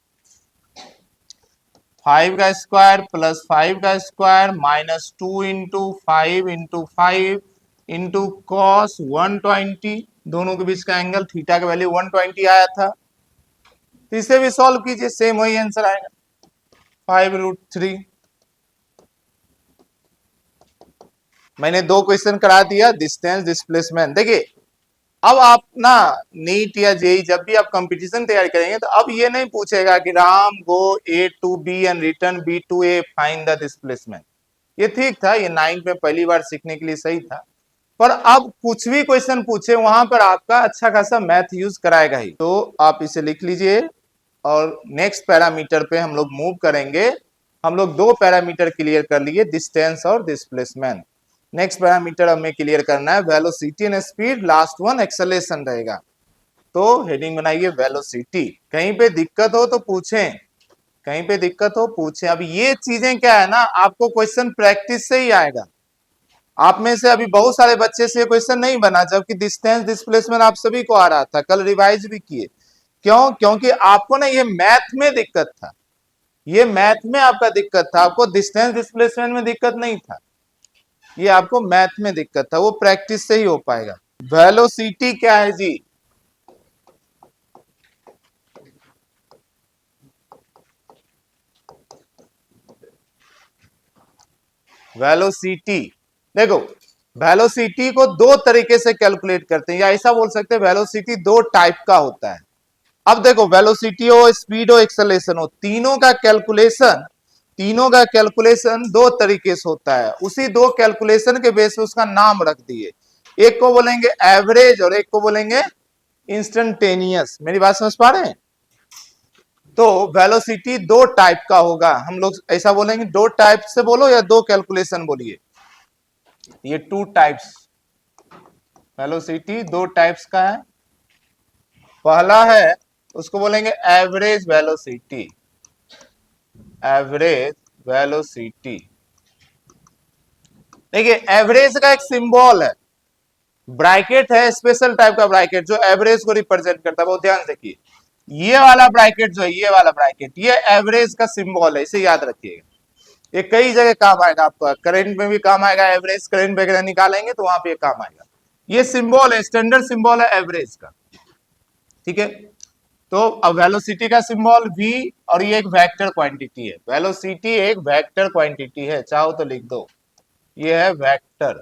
[SPEAKER 1] 5 का स्क्वायर प्लस 5 का स्क्वायर -2 इंटू 5 इंटू कॉस 120, दोनों के बीच का एंगल थीटा का वैल्यू 120 आया था। तो इसे भी सॉल्व कीजिए, सेम वही आंसर आएगा 5√3। मैंने दो क्वेश्चन करा दिया, डिस्टेंस डिस्प्लेसमेंट। देखिए अब आप ना नीट या जेई जब भी आप कंपटीशन तैयारी करेंगे तो अब ये नहीं पूछेगा कि Ram go A to B and return B to A find the displacement. ये ठीक था, ये 9th में पहली बार सीखने के लिए सही था, पर अब कुछ भी क्वेश्चन पूछे वहां पर आपका अच्छा खासा मैथ यूज कराएगा ही। तो आप इसे लिख लीजिए, और नेक्स्ट पैरामीटर पे हम लोग मूव करेंगे। हम लोग दो पैरामीटर क्लियर कर लिए, डिस्टेंस और डिस्प्लेसमेंट। नेक्स्ट पैरामीटर हमें क्लियर करना है velocity and speed, last one acceleration रहेगा। तो हेडिंग बनाइए वेलोसिटी। कहीं पे दिक्कत हो तो पूछें, कहीं पे दिक्कत हो पूछें। अब ये चीजें क्या है ना, आपको क्वेश्चन प्रैक्टिस से ही आएगा। आप में से अभी बहुत सारे बच्चे से क्वेश्चन नहीं बना, जबकि डिस्टेंस डिस्प्लेसमेंट आप सभी को आ रहा था, कल रिवाइज भी किए। क्यों, क्योंकि आपको ना ये मैथ में दिक्कत था, ये मैथ में आपका दिक्कत था, आपको डिस्टेंस डिस्प्लेसमेंट में दिक्कत नहीं था, ये आपको मैथ में दिक्कत था, वो प्रैक्टिस से ही हो पाएगा। वेलोसिटी क्या है जी, वेलोसिटी देखो, वेलोसिटी को दो तरीके से कैलकुलेट करते हैं, या ऐसा बोल सकते हैं वेलोसिटी दो टाइप का होता है। अब देखो वेलोसिटी हो, स्पीड हो, एक्सेलरेशन हो, तीनों का कैलकुलेशन दो तरीके से होता है। उसी दो कैलकुलेशन के बेस पे उसका नाम रख दिए, एक को बोलेंगे एवरेज और एक को बोलेंगे इंस्टेंटेनियस। मेरी बात समझ पा रहे हैं? तो वेलोसिटी दो टाइप का होगा, हम लोग ऐसा बोलेंगे, दो टाइप से बोलो या दो कैलकुलेशन बोलिए। ये टू टाइप्स, वेलोसिटी दो टाइप्स का है। पहला है उसको बोलेंगे एवरेज वेलोसिटी, एवरेज वेलोसिटी। देखिए एवरेज का एक सिंबल है, ब्रैकेट है, स्पेशल टाइप का ब्रैकेट जो एवरेज को रिप्रेजेंट करता है। बहुत ध्यान देखिए, ये वाला ब्रैकेट जो है, ये वाला ब्रैकेट, ये एवरेज का सिंबल है, इसे याद रखिएगा। ये कई जगह काम आएगा आपका, करंट में भी काम आएगा, एवरेज करंट वगैरह निकालेंगे तो वहां पे काम आएगा। ये सिंबल है, स्टैंडर्ड सिंबल है एवरेज का, ठीक है। तो अब वेलोसिटी का सिंबल v, और ये एक वेक्टर क्वांटिटी है। वेलोसिटी एक वेक्टर क्वांटिटी है, चाहो तो लिख दो, ये है वेक्टर।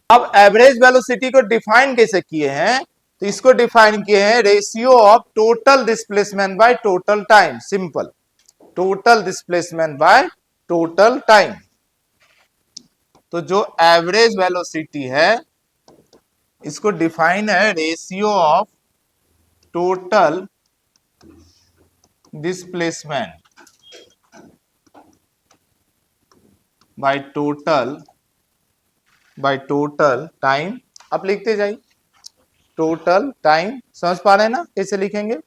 [SPEAKER 1] अब एवरेज वेलोसिटी को डिफाइन कैसे किए हैं? तो इसको डिफाइन किए हैं ratio of total displacement by total time. Simple, total displacement by total time. तो जो एवरेज वेलोसिटी है इसको डिफाइन है ratio of total displacement by total time. आप लिखते जाइए टोटल टाइम। समझ पा रहे हैं ना कैसे लिखेंगे?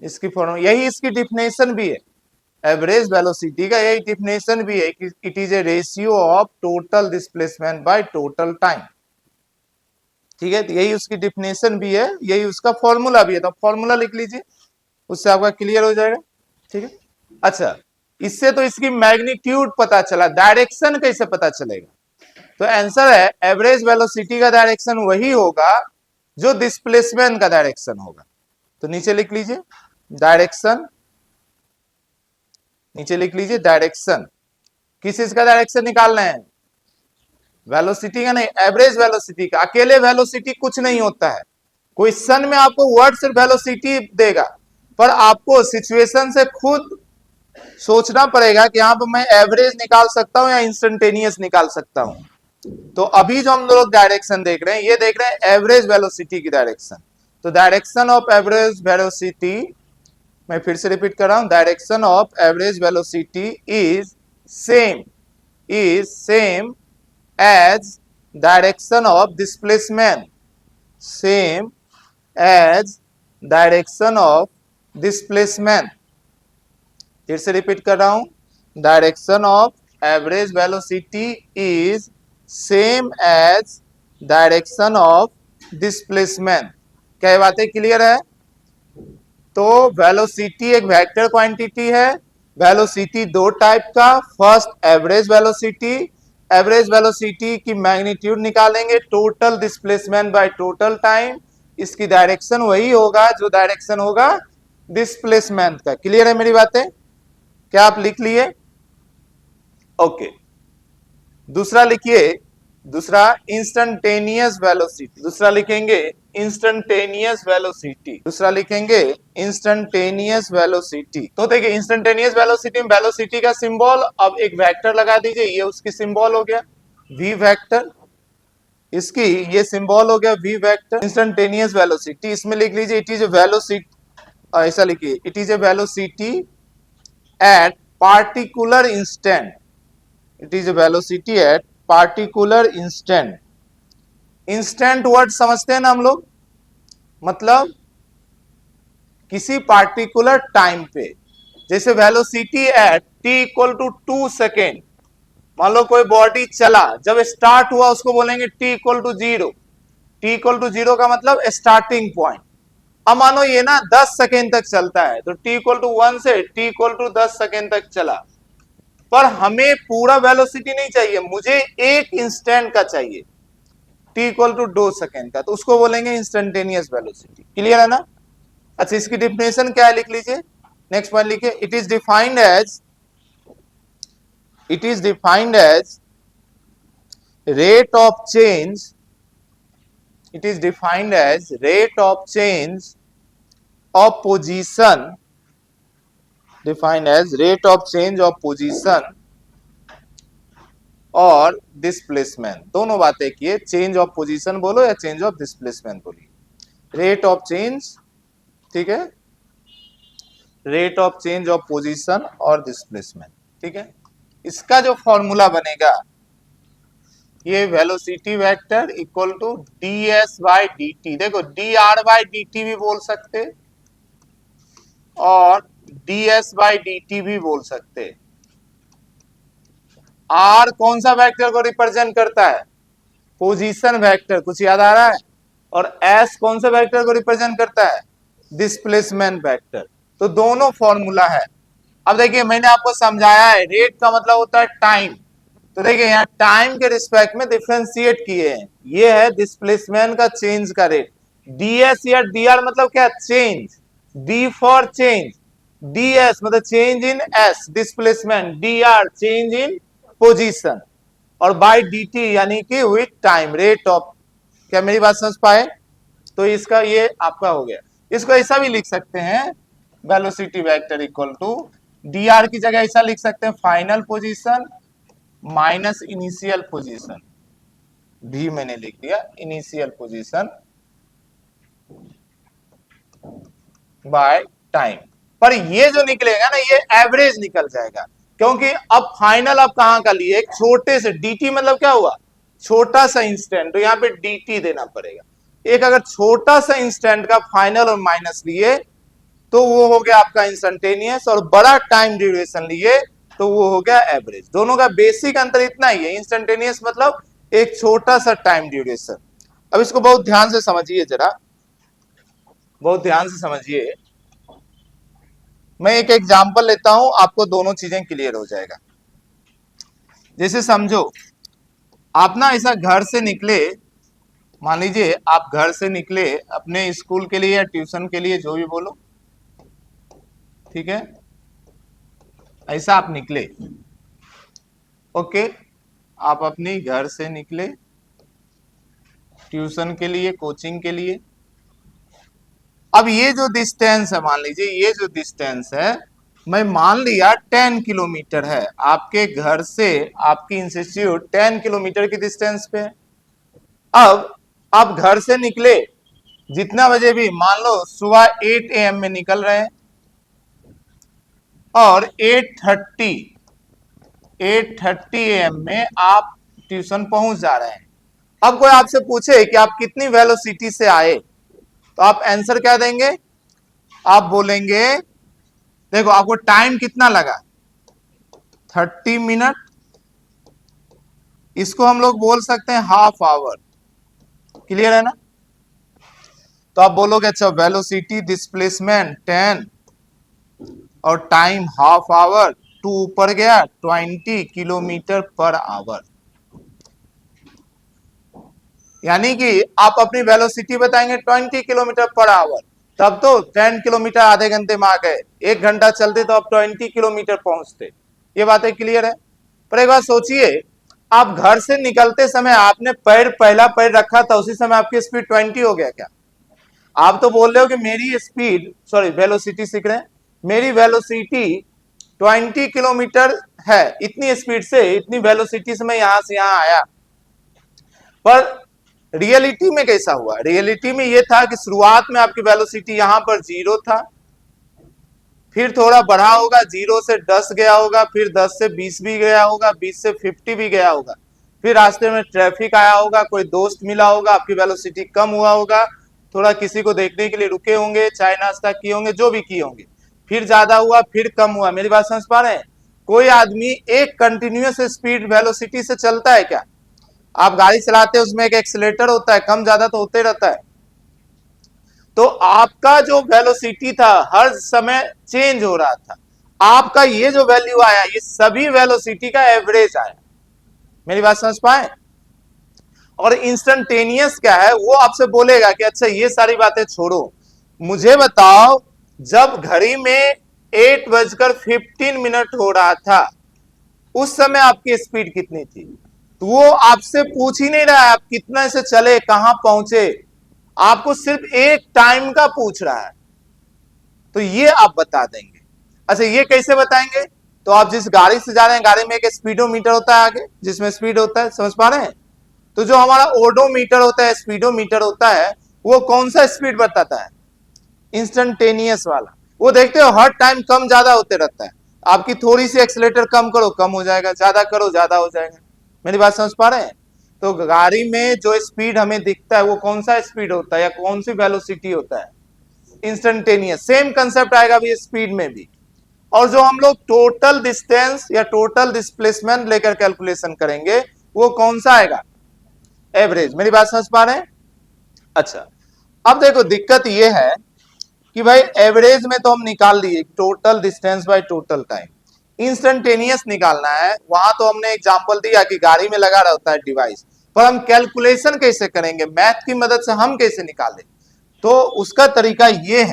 [SPEAKER 1] इसकी फॉर्मूला, यही इसकी डिफिनेशन भी है, एवरेज वेलोसिटी का यही डिफिनेशन भी है कि it is a ratio of total displacement by total time, ठीक है। यही उसकी डिफिनेशन भी है, यही उसका फॉर्मूला भी है। तो फॉर्मूला लिख लीजिए, उससे आपका क्लियर हो जाएगा, ठीक है। अच्छा, इससे तो इसकी मैग्नीट्यूड पता चला, डायरेक्शन कैसे पता चलेगा? तो आंसर है एवरेज वेलोसिटी का डायरेक्शन वही होगा जो डिस्प्लेसमेंट का डायरेक्शन होगा। तो नीचे लिख लीजिए डायरेक्शन, नीचे लिख लीजिए डायरेक्शन। किस चीज का डायरेक्शन निकालना है? वेलोसिटी का नहीं, एवरेज वेलोसिटी का। अकेले वेलोसिटी कुछ नहीं होता है, क्वेश्चन में आपको वर्ड सिर्फ वेलोसिटी देगा, पर आपको सिचुएशन से खुद सोचना पड़ेगा कि यहां पर मैं एवरेज निकाल सकता हूं या इंस्टेंटेनियस निकाल सकता हूं। तो अभी जो हम लोग डायरेक्शन देख रहे हैं, ये देख रहे हैं एवरेज वेलोसिटी की डायरेक्शन। तो डायरेक्शन ऑफ एवरेज वेलोसिटी, मैं फिर से रिपीट कर रहा हूं, direction of average velocity is same as direction of displacement, same as direction of displacement. फिर से रिपीट कर रहा हूं, direction of average velocity is same as direction of displacement. क्या ये बातें क्लियर है? तो वेलोसिटी एक वेक्टर क्वांटिटी है। वेलोसिटी दो टाइप का, first average velocity, average velocity की मैग्नीट्यूड निकालेंगे total displacement by total time. इसकी डायरेक्शन वही होगा जो डायरेक्शन होगा डिस्प्लेसमेंट का। क्लियर है मेरी बातें? क्या आप लिख लिए? ओके। दूसरा लिखिए, दूसरा इंस्टेंटेनियस वेलोसिटी। दूसरा लिखेंगे इंस्टेंटेनियस वेलोसिटी, दूसरा लिखेंगे इंस्टेंटेनियस वेलोसिटी। तो देखिए इंस्टेंटेनियस वेलोसिटी में वेलोसिटी का सिंबल, अब एक वेक्टर लगा दीजिए, ये उसकी सिंबल हो गया v वेक्टर, इसकी ये सिंबल हो गया v वेक्टर। इंस्टेंटेनियस वेलोसिटी, इसमें लिख लीजिए इट इज ए वेलोसिटी, ऐसा लिखिए it is a velocity at particular instant, it is a velocity at particular instant. Instant word समझते हैं ना हम लोग, मतलब किसी पार्टिकुलर टाइम पे। जैसे velocity at t equal to 2 second, मान लो कोई बॉडी चला, जब स्टार्ट हुआ उसको बोलेंगे t equal to 0। t equal to 0 का मतलब स्टार्टिंग पॉइंट। अब मानो ये ना 10 सेकेंड तक चलता है, तो t इक्वल टू 1 से t इक्वल टू 10 सेकेंड तक चला। पर हमें पूरा वेलोसिटी नहीं चाहिए, मुझे एक इंस्टेंट का चाहिए, t इक्वल टू 2 सेकेंड का, तो उसको बोलेंगे इंस्टेंटेनियस वेलोसिटी। क्लियर है ना? अच्छा, इसकी डिफिनेशन क्या है लिख लीजिए, नेक्स्ट पॉइंट लिखिए, it is defined as rate of change, it is defined as rate of change of position, defined as rate of change of position और डिस्प्लेसमेंट, दोनों बातें किए। चेंज ऑफ पोजीशन बोलो या चेंज ऑफ डिस्प्लेसमेंट बोलिए, rate of change, ठीक है, rate of change of position और डिस्प्लेसमेंट, ठीक है। इसका जो फॉर्मूला बनेगा, ये velocity vector equal to d s by d t, देखो d r by d t भी बोल सकते और d s by d t भी बोल सकते। आर कौन सा वेक्टर को रिप्रेजेंट करता है? पोजीशन वेक्टर, कुछ याद आ रहा है? और एस कौन से वेक्टर को रिप्रेजेंट करता है? Displacement vector. तो दोनों फॉर्मूला है। अब देखिए मैंने आपको समझाया है, रेट का मतलब होता है टाइम, तो देखिए यहाँ टाइम के रिस्पेक्ट में डिफरेंशिएट किए हैं। ये है डिस्प्लेसमेंट का चेंज का रेट। डीएस या डीआर मतलब क्या? Change. D for change, ds मतलब change in s displacement, dr change in position, और बाय डीटी यानी कि विथ टाइम, रेट ऑफ। क्या मेरी बात समझ पाए? तो इसका ये आपका हो गया। इसको ऐसा भी लिख सकते हैं, velocity vector equal to d r की जगह ऐसा लिख सकते हैं, final position minus initial position, भी मैंने लिख दिया इनिशियल पोजीशन बाय टाइम। पर ये जो निकलेगा ना, ये एवरेज निकल जाएगा, क्योंकि अब फाइनल आप कहां का लिए? एक छोटे से डीटी मतलब क्या हुआ? छोटा सा इंस्टेंट, तो यहाँ पे डीटी देना पड़ेगा। एक अगर छोटा सा इंस्टेंट का फाइनल और माइनस लिए तो वो हो गया आपका इंस्टेंटेनियस, और बड़ा टाइम ड्यूरेशन लिए तो वो हो गया एवरेज। दोनों का बेसिक अंतर इतना ही है, इंस्टेंटेनियस मतलब एक छोटा सा टाइम ड्यूरेशन। अब इसको बहुत ध्यान से समझिए, जरा बहुत ध्यान से समझिए। मैं एक एग्जांपल लेता हूं, आपको दोनों चीजें क्लियर हो जाएगा। जैसे समझो आप ना ऐसा घर से निकले, मान लीजिए आप घर से निकले अपने स्कूल के लिए या ट्यूशन के लिए, जो भी बोलो, ठीक है, ऐसा आप निकले, ओके, आप अपनी घर से निकले ट्यूशन के लिए, कोचिंग के लिए। अब ये जो डिस्टेंस है, मान लीजिए ये जो डिस्टेंस है, मैं मान लिया 10 किलोमीटर है, आपके घर से आपकी इंस्टीट्यूट 10 किलोमीटर की डिस्टेंस पे है। अब आप घर से निकले जितना बजे भी, मान लो सुबह 8 AM में निकल रहे हैं और 8:30 AM में आप ट्यूशन पहुंच जा रहे हैं। अब कोई आपसे पूछे कि आप कितनी वेलोसिटी से आए, तो आप आंसर क्या देंगे? आप बोलेंगे, देखो आपको टाइम कितना लगा? 30 मिनट, इसको हम लोग बोल सकते हैं हाफ आवर। क्लियर है ना? तो आप बोलोगे अच्छा वेलोसिटी डिस्प्लेसमेंट 10 और टाइम हाफ आवर, 2 ऊपर गया 20 किलोमीटर पर आवर। यानी कि आप अपनी वेलोसिटी बताएंगे 20 किलोमीटर पर आवर, तब तो 10 किलोमीटर आधे घंटे में आ गए, 1 घंटा चलते तो आप 20 किलोमीटर पहुंचते। ये बातें क्लियर है? पर एक बात सोचिए, आप घर से निकलते समय आपने पैर, पहला पैर रखा था, उसी समय आपकी स्पीड 20 हो गया क्या? आप तो बोल रहे हो कि मेरी स्पीड, सॉरी वेलोसिटी सीख रहे हैं, मेरी वेलोसिटी 20 किलोमीटर है, इतनी स्पीड से, इतनी वेलोसिटी से मैं यहां से यहां आया। पर रियलिटी में कैसा हुआ? रियलिटी में यह था कि शुरुआत में आपकी वेलोसिटी यहां पर 0 था, फिर थोड़ा बढ़ा होगा, 0 से 10 गया होगा, फिर 10 से 20 भी गया होगा, 20 से 50 भी गया होगा, फिर रास्ते में ट्रैफिक आया होगा, कोई दोस्त मिला होगा, आपकी वेलोसिटी कम हुआ होगा, थोड़ा किसी को देखने के लिए रुके होंगे, चाय नाश्ता किए होंगे, जो भी किए होंगे, फिर ज्यादा हुआ, फिर कम हुआ। मेरी बात समझ पा रहे हैं? कोई आदमी एक कंटिन्यूअस स्पीड वेलोसिटी से चलता है क्या? आप गाड़ी चलाते हैं, उसमें एक एक्सीलेटर होता है, कम ज्यादा तो होते रहता है। तो आपका जो वेलोसिटी था हर समय चेंज हो रहा था, आपका ये जो वैल्यू आया, ये सभी वेलोसिटी का एवरेज आया। मेरी बात समझ पाए? और इंस्टेंटेनियस क्या है, वो आपसे बोलेगा कि अच्छा ये सारी बातें छोड़ो, मुझे बताओ जब घड़ी में 8:15 हो रहा था, उस समय आपकी स्पीड कितनी थी? तो वो आपसे पूछ ही नहीं रहा है आप कितना से चले, कहां पहुंचे, आपको सिर्फ एक टाइम का पूछ रहा है, तो ये आप बता देंगे। अच्छा ये कैसे बताएंगे? तो आप जिस गाड़ी से जा रहे हैं, गाड़ी में एक स्पीडोमीटर होता है आगे, जिसमें स्पीड होता है, समझ पा रहे हैं? तो जो हमारा ओडोमीटर होता है, स्पीडोमीटर होता है, वो कौन सा स्पीड बताता है? इंस्टेंटेनियस वाला। वो देखते हो हर टाइम कम ज्यादा होते रहता है। आपकी थोड़ी सी एक्सीलेटर कम करो, कम हो जाएगा, ज्यादा करो, ज्यादा हो जाएगा। मेरी बात समझ पा रहे हैं? तो गाड़ी में जो स्पीड हमें दिखता है वो कौन सा स्पीड होता है या कौन सी वेलोसिटी होता है? इंस्टेंटेनियस। सेम कंसेप्ट आएगा भी स्पीड में भी। और जो हम लोग टोटल डिस्टेंस या टोटल डिस्प्लेसमेंट लेकर कैलकुलेशन करेंगे वो कौन सा आएगा? एवरेज। मेरी बात समझ पा रहे हैं? अच्छा, अब देखो दिक्कत ये है कि भाई एवरेज में तो हम निकाल लिए total distance by total time, instantaneous निकालना है। वहां तो हमने एग्जांपल दिया कि गाड़ी में लगा रहता है डिवाइस, पर हम कैलकुलेशन कैसे करेंगे, मैथ की मदद से हम कैसे निकालें? तो उसका तरीका ये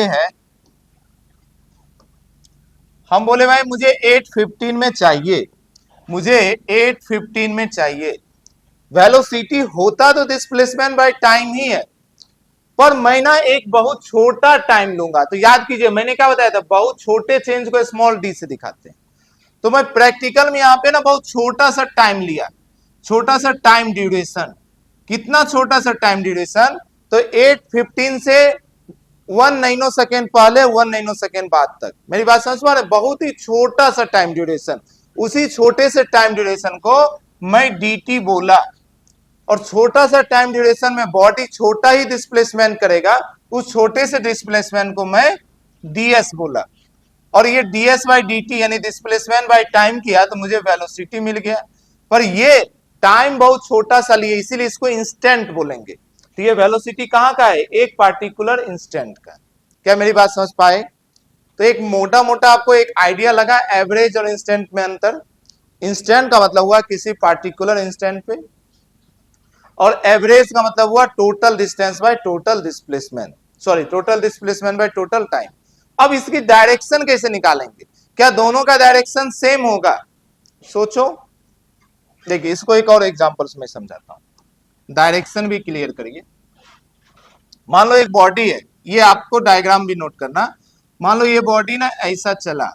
[SPEAKER 1] है, हम बोले भाई मुझे 8:15 में चाहिए, मुझे 8:15 में चाहिए। वेलोसिटी होता तो डिस्प्लेसमेंट बाय टाइम ही है, पर मैं ना एक बहुत छोटा टाइम लूंगा। तो याद कीजिए मैंने क्या बताया था, बहुत छोटे चेंज को स्मॉल डी से दिखाते हैं। तो मैं प्रैक्टिकल में यहाँ पे ना बहुत छोटा सा टाइम लिया, छोटा सा टाइम ड्यूरेशन। कितना छोटा सा टाइम ड्यूरेशन? तो 8:15 से 1 नैनो सेकेंड पहले 1 नैनो सेकेंड बाद तक। मेरी बात समझ पा रहे? बहुत ही छोटा सा टाइम ड्यूरेशन। उसी छोटे से टाइम ड्यूरेशन को मैं dt बोला, और छोटा सा टाइम ड्यूरेशन में बॉडी छोटा ही डिस्प्लेसमेंट करेगा, उस छोटे से डिस्प्लेसमेंट को मैं ds बोला। और ये ds बाई dt यानी डिस्प्लेसमेंट बाय टाइम किया तो मुझे वेलोसिटी मिल गया। पर ये टाइम बहुत छोटा सा लिए, इसीलिए इसको इंस्टेंट बोलेंगे। तो ये वेलोसिटी कहां का है? एक पार्टिकुलर इंस्टेंट का। क्या मेरी बात समझ पाए? तो एक मोटा मोटा आपको एक आइडिया लगा एवरेज और इंस्टेंट में अंतर। इंस्टेंट का मतलब हुआ किसी पार्टिकुलर इंस्टेंट पे, और एवरेज का मतलब हुआ total distance by total displacement, sorry total displacement by total time. अब इसकी डायरेक्शन कैसे निकालेंगे? क्या दोनों का डायरेक्शन सेम होगा? सोचो। देखिए इसको एक और एग्जांपल से मैं समझाता हूं, डायरेक्शन भी क्लियर करिए। मान लो एक बॉडी है, ये आपको डायग्राम भी नोट करना। मान लो ये बॉडी ना ऐसा चला,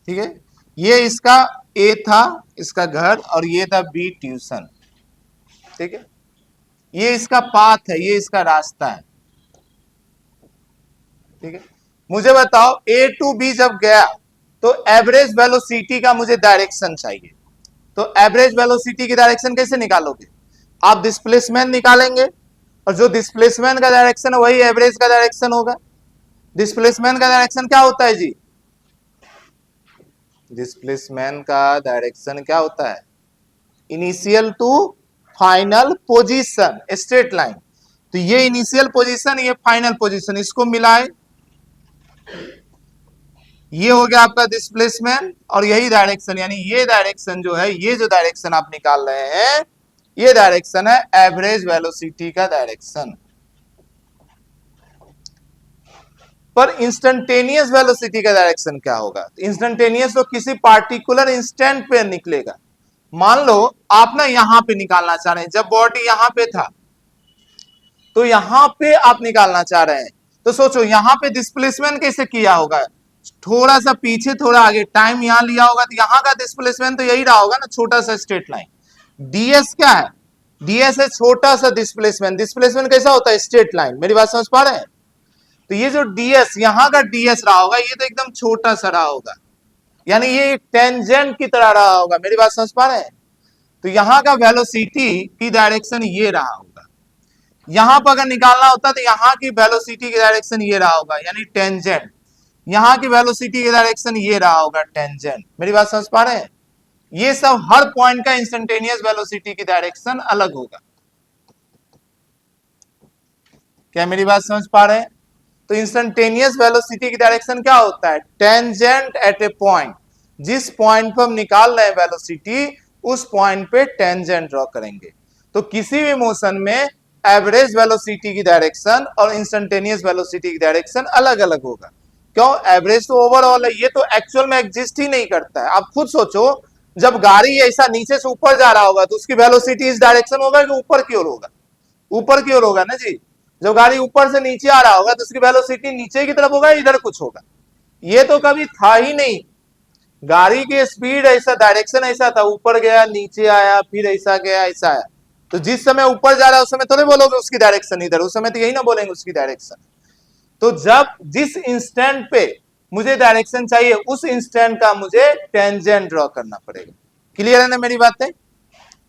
[SPEAKER 1] ठीक है, ये इसका ए था, इसका घर, और ये था बी ट्यूशन, ठीक है। ये इसका पाथ है, ये इसका रास्ता है, ठीक है। मुझे बताओ ए टू बी जब गया तो एवरेज वेलोसिटी का मुझे डायरेक्शन चाहिए। तो एवरेज वेलोसिटी की डायरेक्शन कैसे निकालोगे? आप डिस्प्लेसमेंट निकालेंगे, और जो डिस्प्लेसमेंट का डायरेक्शन है वही एवरेज का डायरेक्शन होगा। डिस्प्लेसमेंट का डायरेक्शन क्या होता है जी? डिस्प्लेसमेंट का डायरेक्शन क्या होता है? Initial to final position, straight line. तो ये इनिशियल पोजीशन, ये फाइनल पोजीशन, इसको मिलाए, ये हो गया आपका डिस्प्लेसमेंट, और यही डायरेक्शन, यानी ये डायरेक्शन जो है, ये जो डायरेक्शन आप निकाल रहे हैं, ये डायरेक्शन है एवरेज वेलोसिटी का डायरेक्शन। पर इंस्टेंटेनियस वेलोसिटी का डायरेक्शन क्या होगा? इंस्टेंटेनियस तो किसी पार्टिकुलर इंस्टेंट पे निकलेगा। मान लो आप ना यहां पे निकालना चाह रहे हैं, जब बॉडी यहां पे था तो यहां पे आप निकालना चाह रहे हैं, तो सोचो यहां पे डिस्प्लेसमेंट कैसे किया होगा? थोड़ा सा पीछे थोड़ा आगे टाइम यहां लिया होगा, तो यहां का डिस्प्लेसमेंट तो यही रहा होगा ना, छोटा सा स्ट्रेट लाइन। ds क्या है? ds है छोटा सा डिस्प्लेसमेंट। डिस्प्लेसमेंट कैसा होता है? Straight line. मेरी बात समझ पा रहे हैं? तो ये जो ds यहां का ds रहा होगा, ये तो एकदम छोटा सा रहा होगा, यानी ये एक टेंजेंट की तरह रहा होगा। मेरी बात समझ पा रहे हैं? तो यहां का वेलोसिटी की डायरेक्शन ये रहा होगा। यहां पर अगर निकालना होता तो यहां की वेलोसिटी की डायरेक्शन ये रहा होगा, यानी टेंजेंट। यहां की वेलोसिटी की डायरेक्शन ये रहा होगा, टेंजेंट। मेरी बात समझ पा रहे हैं? ये सब हर पॉइंट का इंस्टेंटेनियस वेलोसिटी की डायरेक्शन अलग होगा। क्या मेरी बात समझ पा रहे हैं? तो इंस्टेंटेनियस वेलोसिटी की डायरेक्शन क्या होता है? Tangent at A point. जिस पॉइंट पर हम निकाल रहे हैं वेलोसिटी, उस पॉइंट पे टेंजेंट ड्रॉ करेंगे। तो किसी भी मोशन में एवरेज वेलोसिटी की डायरेक्शन और इंस्टेंटेनियस वेलोसिटी की डायरेक्शन अलग अलग होगा। क्यों? एवरेज तो ओवरऑल है, ये तो एक्चुअल में एग्जिस्ट ही नहीं करता है। आप खुद सोचो, जब गाड़ी ऐसा नीचे से ऊपर जा रहा होगा तो उसकी वेलोसिटी इस डायरेक्शन होगा कि ऊपर की ओर होगा? ऊपर की ओर ना जी। जब गाड़ी ऊपर से नीचे आ रहा होगा तो उसकी वेलोसिटी नीचे की तरफ होगा, इधर कुछ होगा। ये तो कभी था ही नहीं। गाड़ी की स्पीड ऐसा, डायरेक्शन ऐसा था, ऊपर गया नीचे आया फिर ऐसा गया ऐसा आया। तो जिस समय ऊपर जा रहा है उस समय थोड़े बोलोगे उसकी डायरेक्शन इधर, उस समय तो यही ना बोलेंगे उसकी डायरेक्शन। तो जब जिस इंस्टेंट पे मुझे डायरेक्शन चाहिए उस इंस्टेंट का मुझे टेंजेंट ड्रॉ करना पड़ेगा। क्लियर है ना मेरी बातें?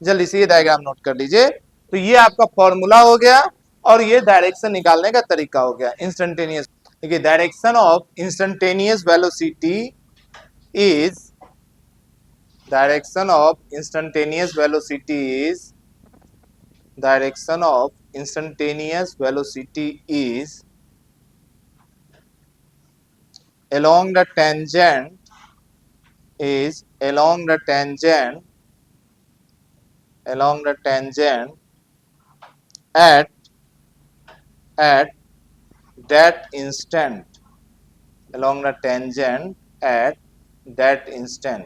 [SPEAKER 1] जल्दी से ये डायग्राम नोट कर लीजिए। तो ये आपका फॉर्मूला हो गया और ये डायरेक्शन निकालने का तरीका हो गया इंस्टेंटेनियस। देखिए direction of instantaneous velocity is, direction of instantaneous velocity is, direction of instantaneous velocity is along the tangent, is along the tangent, along the tangent at that instant, along the tangent at that instant।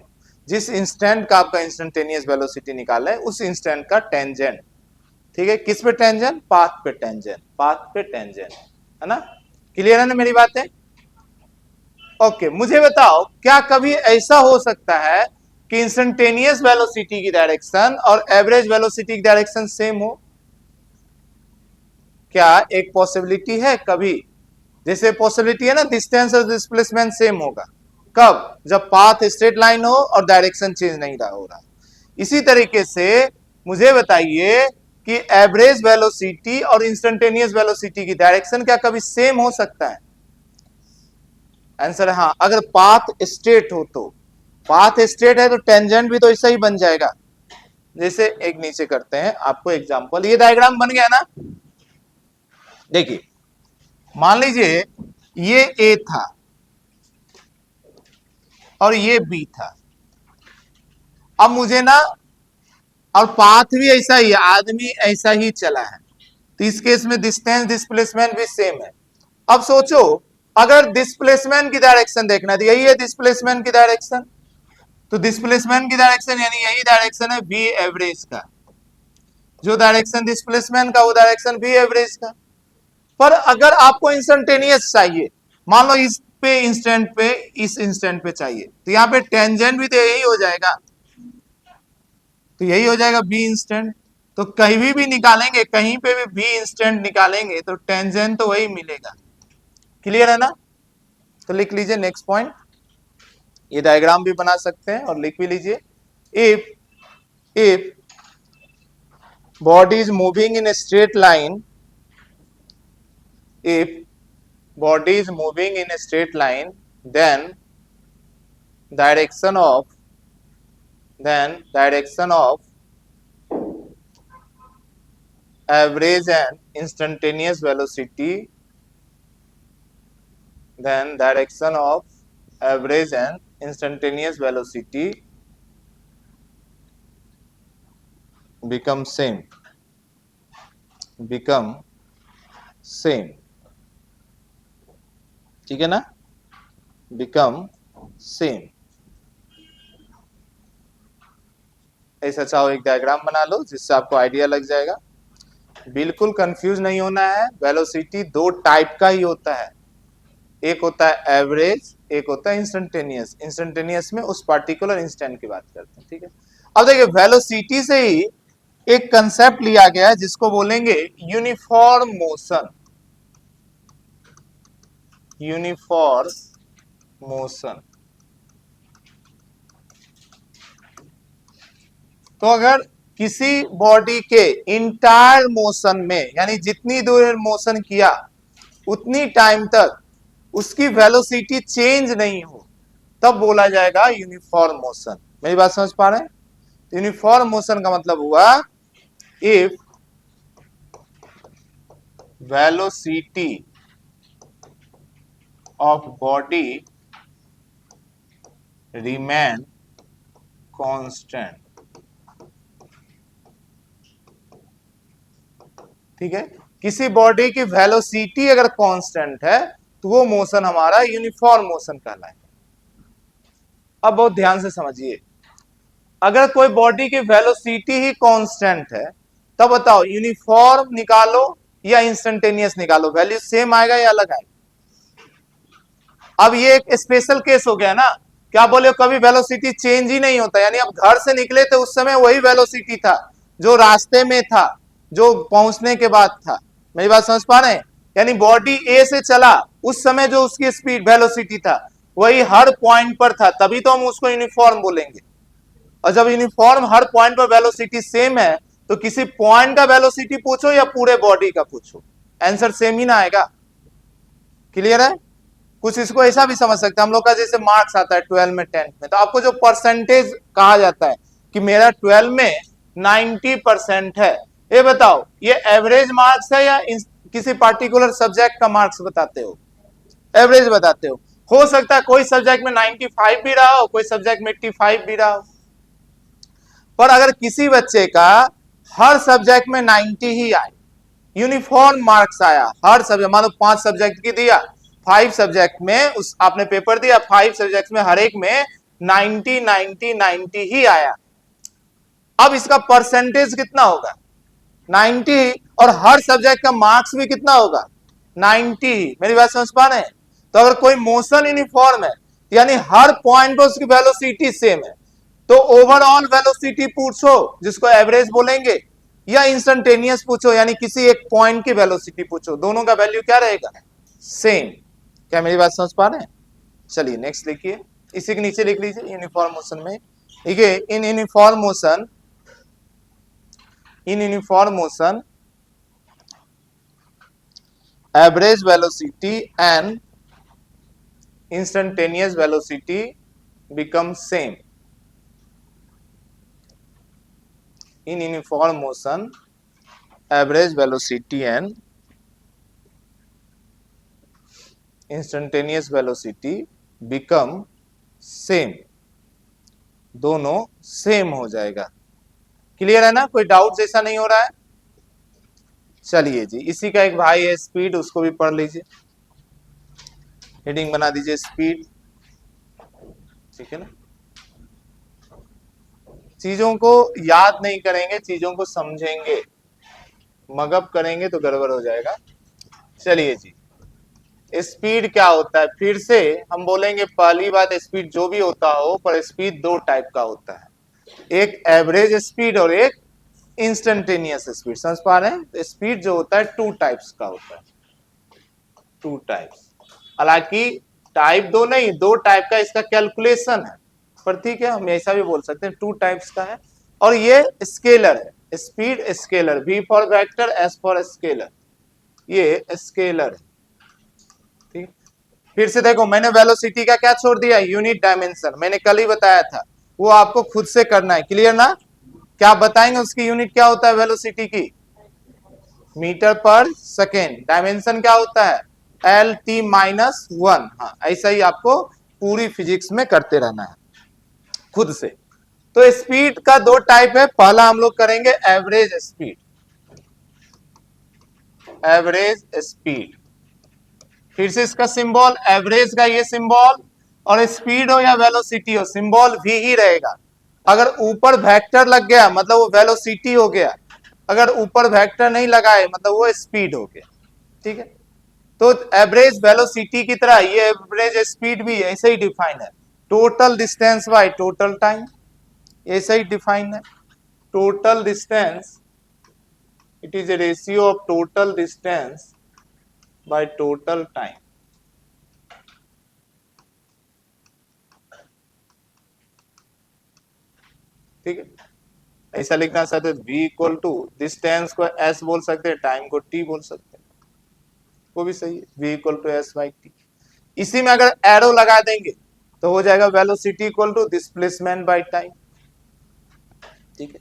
[SPEAKER 1] जिस instant का आपका instantaneous velocity निकाला है उस instant का tangent, ठीक है, किस पे टेंजेंट? पाथ पे टेंजेंट, पाथ पे टेंजेंट, है ना? क्लियर है ना मेरी बातें? ओके, मुझे बताओ क्या कभी ऐसा हो सकता है कि इंस्टेंटेनियस वेलोसिटी की डायरेक्शन और एवरेज वेलोसिटी की डायरेक्शन सेम हो? क्या एक पॉसिबिलिटी है कभी? जैसे पॉसिबिलिटी है ना डिस्टेंस और डिस्प्लेसमेंट सेम होगा, कब? जब पाथ स्ट्रेट लाइन हो और डायरेक्शन चेंज नहीं हो रहा। इसी तरीके से मुझे बताइए कि एवरेज वेलोसिटी और इंस्टेंटेनियस वेलोसिटी की डायरेक्शन क्या कभी सेम हो सकता है? आंसर है हाँ, अगर पाथ स्ट्रेट हो तो। पाथ स्ट्रेट है तो टेंजेंट भी तो ऐसा ही बन जाएगा। जैसे एक नीचे करते हैं आपको एग्जांपल, ये डायग्राम बन गया ना? देखिए मान लीजिए ये ए था और ये बी था। अब मुझे ना, और पाथ भी ऐसा ही, आदमी ऐसा ही चला है, तो इस केस में डिस्टेंस डिस्प्लेसमेंट भी सेम है। अब सोचो अगर डिस्प्लेसमेंट की डायरेक्शन देखना है तो यही है डिस्प्लेसमेंट की डायरेक्शन, तो डिस्प्लेसमेंट की डायरेक्शन यानी यही डायरेक्शन है बी एवरेज का, जो डायरेक्शन डिस्प्लेसमेंट का वो डायरेक्शन बी एवरेज का। पर अगर आपको इंस्टेंटेनियस चाहिए, मान लो इस पे इंस्टेंट पे, इस इंस्टेंट पे चाहिए, तो यहाँ पे टेंजेंट भी तो यही हो जाएगा, तो यही हो जाएगा बी इंस्टेंट। तो कहीं भी निकालेंगे, कहीं पे भी बी इंस्टेंट निकालेंगे तो टेंजेंट तो वही मिलेगा। क्लियर है ना? तो लिख लीजिए नेक्स्ट पॉइंट, ये डायग्राम भी बना सकते हैं और लिख भी लीजिए। If body is moving in a straight line, if body is moving in a straight line, then direction of average and instantaneous velocity, then direction of average and instantaneous velocity become same, ठीक है ना? become same। ऐसा चाहो एक diagram बना लो जिससे आपको idea लग जाएगा। बिल्कुल कंफ्यूज नहीं होना है। वेलोसिटी दो टाइप का ही होता है, एक होता है एवरेज, एक होता है इंस्टेंटेनियस। इंस्टेंटेनियस में उस पार्टिकुलर इंस्टेंट की बात करते हैं, ठीक है? अब देखिए वेलोसिटी से ही एक कंसेप्ट लिया गया है जिसको बोलेंगे यूनिफॉर्म मोशन, यूनिफॉर्म मोशन। तो अगर किसी बॉडी के इंटायर मोशन में, यानी जितनी दूर मोशन किया उतनी टाइम तक उसकी वेलोसिटी चेंज नहीं हो, तब बोला जाएगा यूनिफॉर्म मोशन। मेरी बात समझ पा रहे हैं? यूनिफॉर्म मोशन का मतलब हुआ if velocity of body remain constant, ठीक है? किसी बॉडी की वेलोसिटी अगर कांस्टेंट है तो वो मोशन हमारा यूनिफॉर्म मोशन कहलाएगा। अब बहुत ध्यान से समझिए, अगर कोई बॉडी की वेलोसिटी ही कांस्टेंट है तब बताओ यूनिफॉर्म निकालो या इंस्टेंटेनियस निकालो, वैल्यू सेम आएगा या अलग आएगा? अब ये एक स्पेशल केस हो गया ना, क्या बोले, कभी वेलोसिटी चेंज ही नहीं होता, यानी अब घर से निकले थे उस समय वही वेलोसिटी था जो रास्ते में था, जो पहुंचने के बाद था। मेरी बात समझ पा रहे हैं? यानी बॉडी ए से चला उस समय जो उसकी स्पीड वेलोसिटी था वही हर पॉइंट पर था, तभी तो हम उसको यूनिफॉर्म बोलेंगे। और जब यूनिफॉर्म हर पॉइंट पर वेलोसिटी सेम है तो किसी पॉइंट का वेलोसिटी पूछो या पूरे बॉडी का पूछो, आंसर सेम ही ना आएगा। क्लियर है? कुछ इसको ऐसा भी समझ सकते हैं हम लोग का, जैसे मार्क्स आता है 12 में 10 में, तो आपको जो परसेंटेज कहा जाता है कि मेरा 12 में 90% है, ये बताओ ये एवरेज मार्क्स है या किसी पार्टिकुलर सब्जेक्ट का मार्क्स बताते हो? एवरेज बताते हो सकता है कोई सब्जेक्ट में 95 भी रहा हो, कोई सब्जेक्ट में 85 भी रहा हो, पर अगर किसी बच्चे का हर सब्जेक्ट में 90 ही आए, यूनिफॉर्म मार्क्स आया हर सब्जेक्ट, मान लो 5 सब्जेक्ट की दिया, 5 सब्जेक्ट में उस आपने पेपर दिया, 5 सब्जेक्ट में हर एक में 90 90 90 ही आया, अब इसका परसेंटेज कितना होगा? 90, और हर सब्जेक्ट का मार्क्स भी कितना होगा? 90। मेरी बात समझ पा रहे हैं? तो अगर कोई मोशन यूनिफॉर्म है यानी हर पॉइंट पर उसकी वेलोसिटी सेम है, तो ओवरऑल वेलोसिटी पूछो जिसको एवरेज बोलेंगे, या इंस्टेंटेनियस पूछो यानी किसी एक पॉइंट की वेलोसिटी पूछो, दोनों का वैल्यू क्या रहेगा? सेम। क्या मेरी बात समझ पा रहे हैं? चलिए नेक्स्ट लिखिए, इसी के नीचे लिख लीजिए यूनिफॉर्म मोशन में। देखिए in uniform motion average velocity and instantaneous velocity become same. In uniform motion average velocity and instantaneous velocity become same, दोनों सेम हो जाएगा। क्लियर है ना? कोई डाउट जैसा नहीं हो रहा है? चलिए जी, इसी का एक भाई है स्पीड, उसको भी पढ़ लीजिए, हेडिंग बना दीजिए स्पीड, ठीक है ना? चीजों को याद नहीं करेंगे, चीजों को समझेंगे, मगअप करेंगे तो गड़बड़ हो जाएगा। चलिए जी, स्पीड क्या होता है? फिर से हम बोलेंगे, पहली बात स्पीड जो भी होता हो, पर स्पीड दो टाइप का होता है, एक एवरेज स्पीड और एक इंस्टेंटेनियस स्पीड। समझ पा रहे हैं? स्पीड जो होता है टू टाइप्स का होता है, टू टाइप्स, हालांकि टाइप दो नहीं, दो टाइप का इसका कैलकुलेशन है, पर ठीक है हम ऐसा भी बोल सकते हैं टू टाइप्स का है। और ये स्केलर है, speed scalar, V for vector, S for scalar, ये स्केलर है। ठीक, फिर से देखो मैंने वेलोसिटी का क्या छोड़ दिया? यूनिट डायमेंशन, मैंने कल ही बताया था, वो आपको खुद से करना है। क्लियर ना? क्या बताएंगे उसकी यूनिट क्या होता है वेलोसिटी की? मीटर पर सेकेंड। डायमेंशन क्या होता है? LT-1। हाँ, ऐसा ही आपको पूरी फिजिक्स में करते रहना है खुद से। तो स्पीड का दो टाइप है, पहला हम लोग करेंगे एवरेज स्पीड, एवरेज स्पीड। फिर से इसका सिंबल, एवरेज का ये सिंबल, और स्पीड हो या वेलोसिटी हो सिंबल भी ही रहेगा। अगर ऊपर वेक्टर लग गया मतलब वो वेलोसिटी हो गया, अगर ऊपर वेक्टर नहीं लगाए मतलब वो स्पीड हो गया। ठीक है, तो एवरेज वेलोसिटी की तरह ये एवरेज स्पीड भी ऐसे ही डिफाइन है, total distance by total time, ऐसे ही डिफाइन है। Total distance, it is a ratio of total distance by total time. ठीक है, ऐसा लिखना चाहते हैं, v इक्वल टू डिस्टेंस को s बोल सकते हैं, टाइम को t बोल सकते हैं, वो भी सही है, v equal to s by t। इसी में अगर एरो लगा देंगे तो हो जाएगा velocity equal to displacement by time. ठीक है,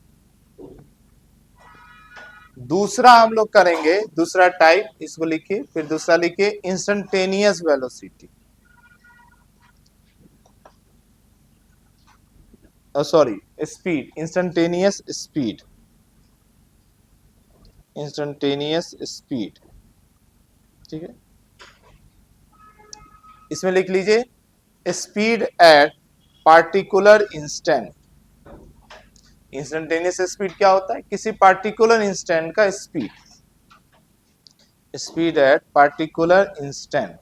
[SPEAKER 1] दूसरा हम लोग करेंगे, दूसरा टाइप, इसको लिखिए, फिर दूसरा लिखिए instantaneous velocity, sorry speed, instantaneous speed, instantaneous speed. ठीक है, इसमें लिख लीजिए speed at particular instant. Instantaneous speed क्या होता है? किसी पार्टिकुलर इंस्टेंट का speed, speed at particular instant.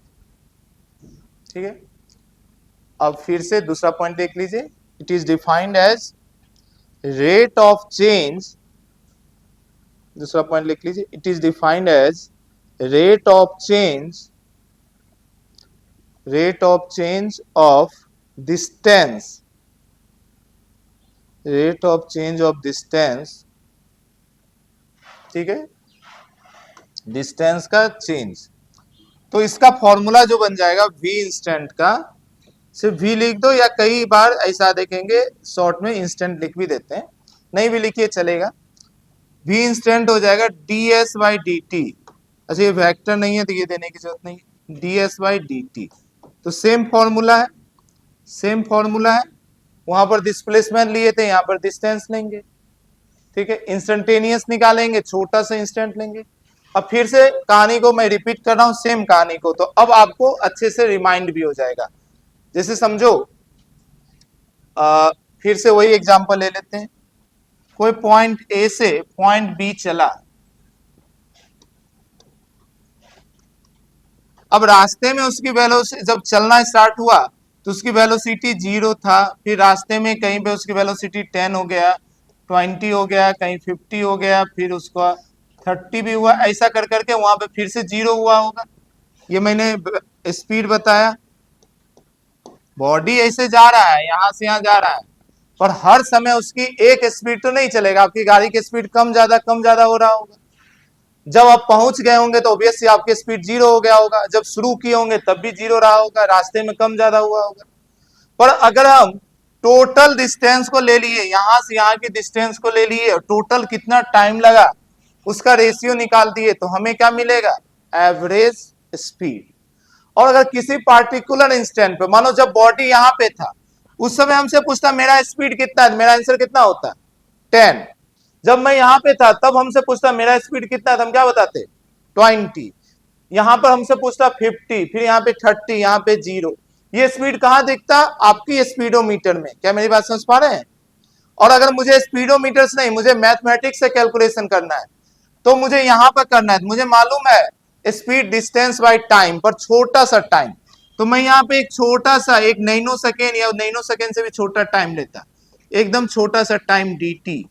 [SPEAKER 1] ठीक है, अब फिर से दूसरा पॉइंट देख लीजिए, it is defined as rate of change, दूसरा पॉइंट लिख लीजिए, it is defined as rate of change, rate of change of distance, rate of change of distance, ठीक है, डिस्टेंस का चेंज। तो इसका फॉर्मूला जो बन जाएगा v इंस्टेंट का, सिर्फ v लिख दो, या कई बार ऐसा देखेंगे शॉर्ट में इंस्टेंट लिख भी देते हैं, नहीं भी लिखिए चलेगा, v इंस्टेंट हो जाएगा ds बाई डी टी। अच्छा ये वेक्टर नहीं है तो ये देने की जरूरत नहीं, ds बाई डी टी। तो सेम फॉर्मूला है, सेम फॉर्मूला है, वहां पर डिस्प्लेसमेंट लिए थे, यहां पर डिस्टेंस लेंगे, ठीक है, इंस्टेंटेनियस निकालेंगे, छोटा सा इंस्टेंट लेंगे। अब फिर से कहानी को मैं रिपीट कर रहा हूं, सेम कहानी को, तो अब आपको अच्छे से रिमाइंड भी हो जाएगा। जैसे समझो, फिर से वही एग्जांपल ले लेते हैं, कोई पॉइंट ए से पॉइंट बी चला, अब रास्ते में उसकी वेलोसिटी जब चलना स्टार्ट हुआ तो उसकी वेलोसिटी 0 था, फिर रास्ते में कहीं पे उसकी वेलोसिटी 10 हो गया, 20 हो गया, कहीं 50 हो गया, फिर उसका 30 भी हुआ, ऐसा कर करके वहां पे फिर से 0 हुआ होगा। ये मैंने स्पीड बताया, बॉडी ऐसे जा रहा है, यहां से यहां जा रहा है, पर हर समय उसकी एक स्पीड तो नहीं चलेगा, आपकी गाड़ी की स्पीड कम ज्यादा हो रहा होगा। जब आप पहुंच गए होंगे तो ऑब्वियसली आपकी स्पीड 0 हो गया होगा, जब शुरू किए होंगे तब भी 0 रहा होगा, रास्ते में कम ज्यादा हुआ होगा। पर अगर हम टोटल डिस्टेंस को ले लिए, यहां से यहां की डिस्टेंस को ले लिए, टोटल कितना टाइम लगा उसका रेशियो निकाल दिए, तो हमें क्या मिलेगा, एवरेज स्पीड। और अगर किसी पार्टिकुलर इंस्टेंट पे, मानो जब बॉडी यहां पे था, उस समय हमसे पूछता मेरा स्पीड कितना है, मेरा आंसर कितना होता, 10। जब मैं यहां पे था तब हमसे पूछता मेरा स्पीड कितना है, तो हम क्या बताते, 20। यहां पर हमसे पूछता 50, फिर यहाँ पे 30, यहाँ पे 0। ये स्पीड कहां दिखता, आपकी स्पीडोमीटर में। क्या मेरी बात समझ पा रहे हैं? और अगर मुझे स्पीडोमीटर से नहीं, मुझे मैथमेटिक्स से कैलकुलेशन करना है, तो मुझे यहां पर करना है। मुझे मालूम है स्पीड डिस्टेंस बाय टाइम, पर छोटा सा टाइम, तो मैं यहाँ पे एक छोटा सा, एक नैनो सेकेंड या नैनो सेकेंड से भी छोटा टाइम लेता, एकदम छोटा सा टाइम dt।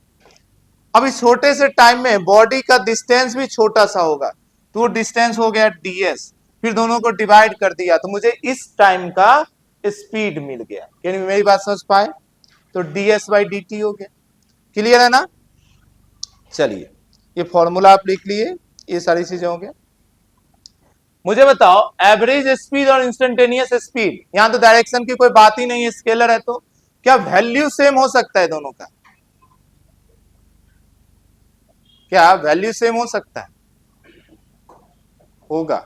[SPEAKER 1] अब इस छोटे से टाइम में बॉडी का डिस्टेंस भी छोटा सा होगा, तो वो डिस्टेंस हो गया ds, फिर दोनों को डिवाइड कर दिया, तो मुझे इस टाइम का स्पीड मिल गया। यानी मेरी बात समझ पाए, तो ds बाई डी टी हो गया। क्लियर है ना? चलिए ये फॉर्मूला आप लिख लिए, ये सारी चीजें हो गया। मुझे बताओ एवरेज स्पीड और इंस्टेंटेनियस स्पीड, यहां तो डायरेक्शन की कोई बात ही नहीं है, स्केलर है, तो क्या वैल्यू सेम हो सकता है दोनों का? क्या वैल्यू सेम हो सकता है? होगा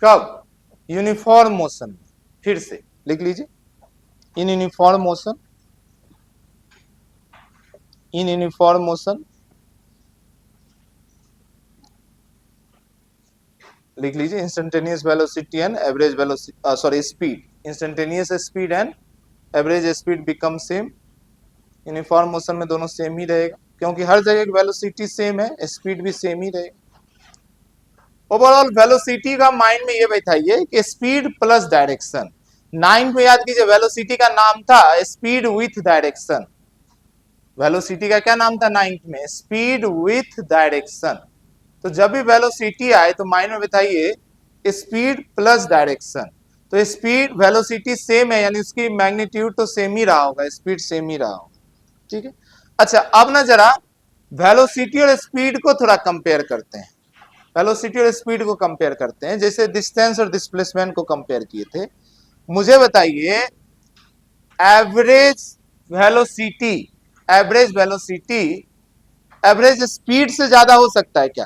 [SPEAKER 1] कब, यूनिफॉर्म मोशन में। फिर से लिख लीजिए, in uniform motion, in uniform motion, लिख लीजिए instantaneous velocity and average velocity, sorry speed, instantaneous speed and average speed become same. Uniform motion में दोनों सेम ही रहेगा, क्योंकि हर जगह वेलोसिटी सेम है, स्पीड भी सेम ही रहेगा। ओवरऑल वेलोसिटी का माइंड में ये बैठाइए कि स्पीड प्लस डायरेक्शन। 9 पे याद कीजिए, वेलोसिटी का नाम था स्पीड विथ डायरेक्शन। वेलोसिटी का क्या नाम था 9th में, स्पीड विथ डायरेक्शन। तो जब भी वेलोसिटी आए तो माइंड में बताइए स्पीड प्लस डायरेक्शन। तो स्पीड वेलोसिटी सेम है, यानी उसकी मैग्नीट्यूड तो सेम ही रहा होगा, स्पीड सेम ही रहा होगा, ठीक है। अच्छा अब ना जरा वेलोसिटी और स्पीड को थोड़ा कंपेयर करते हैं, वेलोसिटी और स्पीड को कंपेयर करते हैं, जैसे डिस्टेंस और डिस्प्लेसमेंट को कंपेयर किए थे। मुझे बताइए average velocity, average velocity average speed से ज्यादा हो सकता है क्या?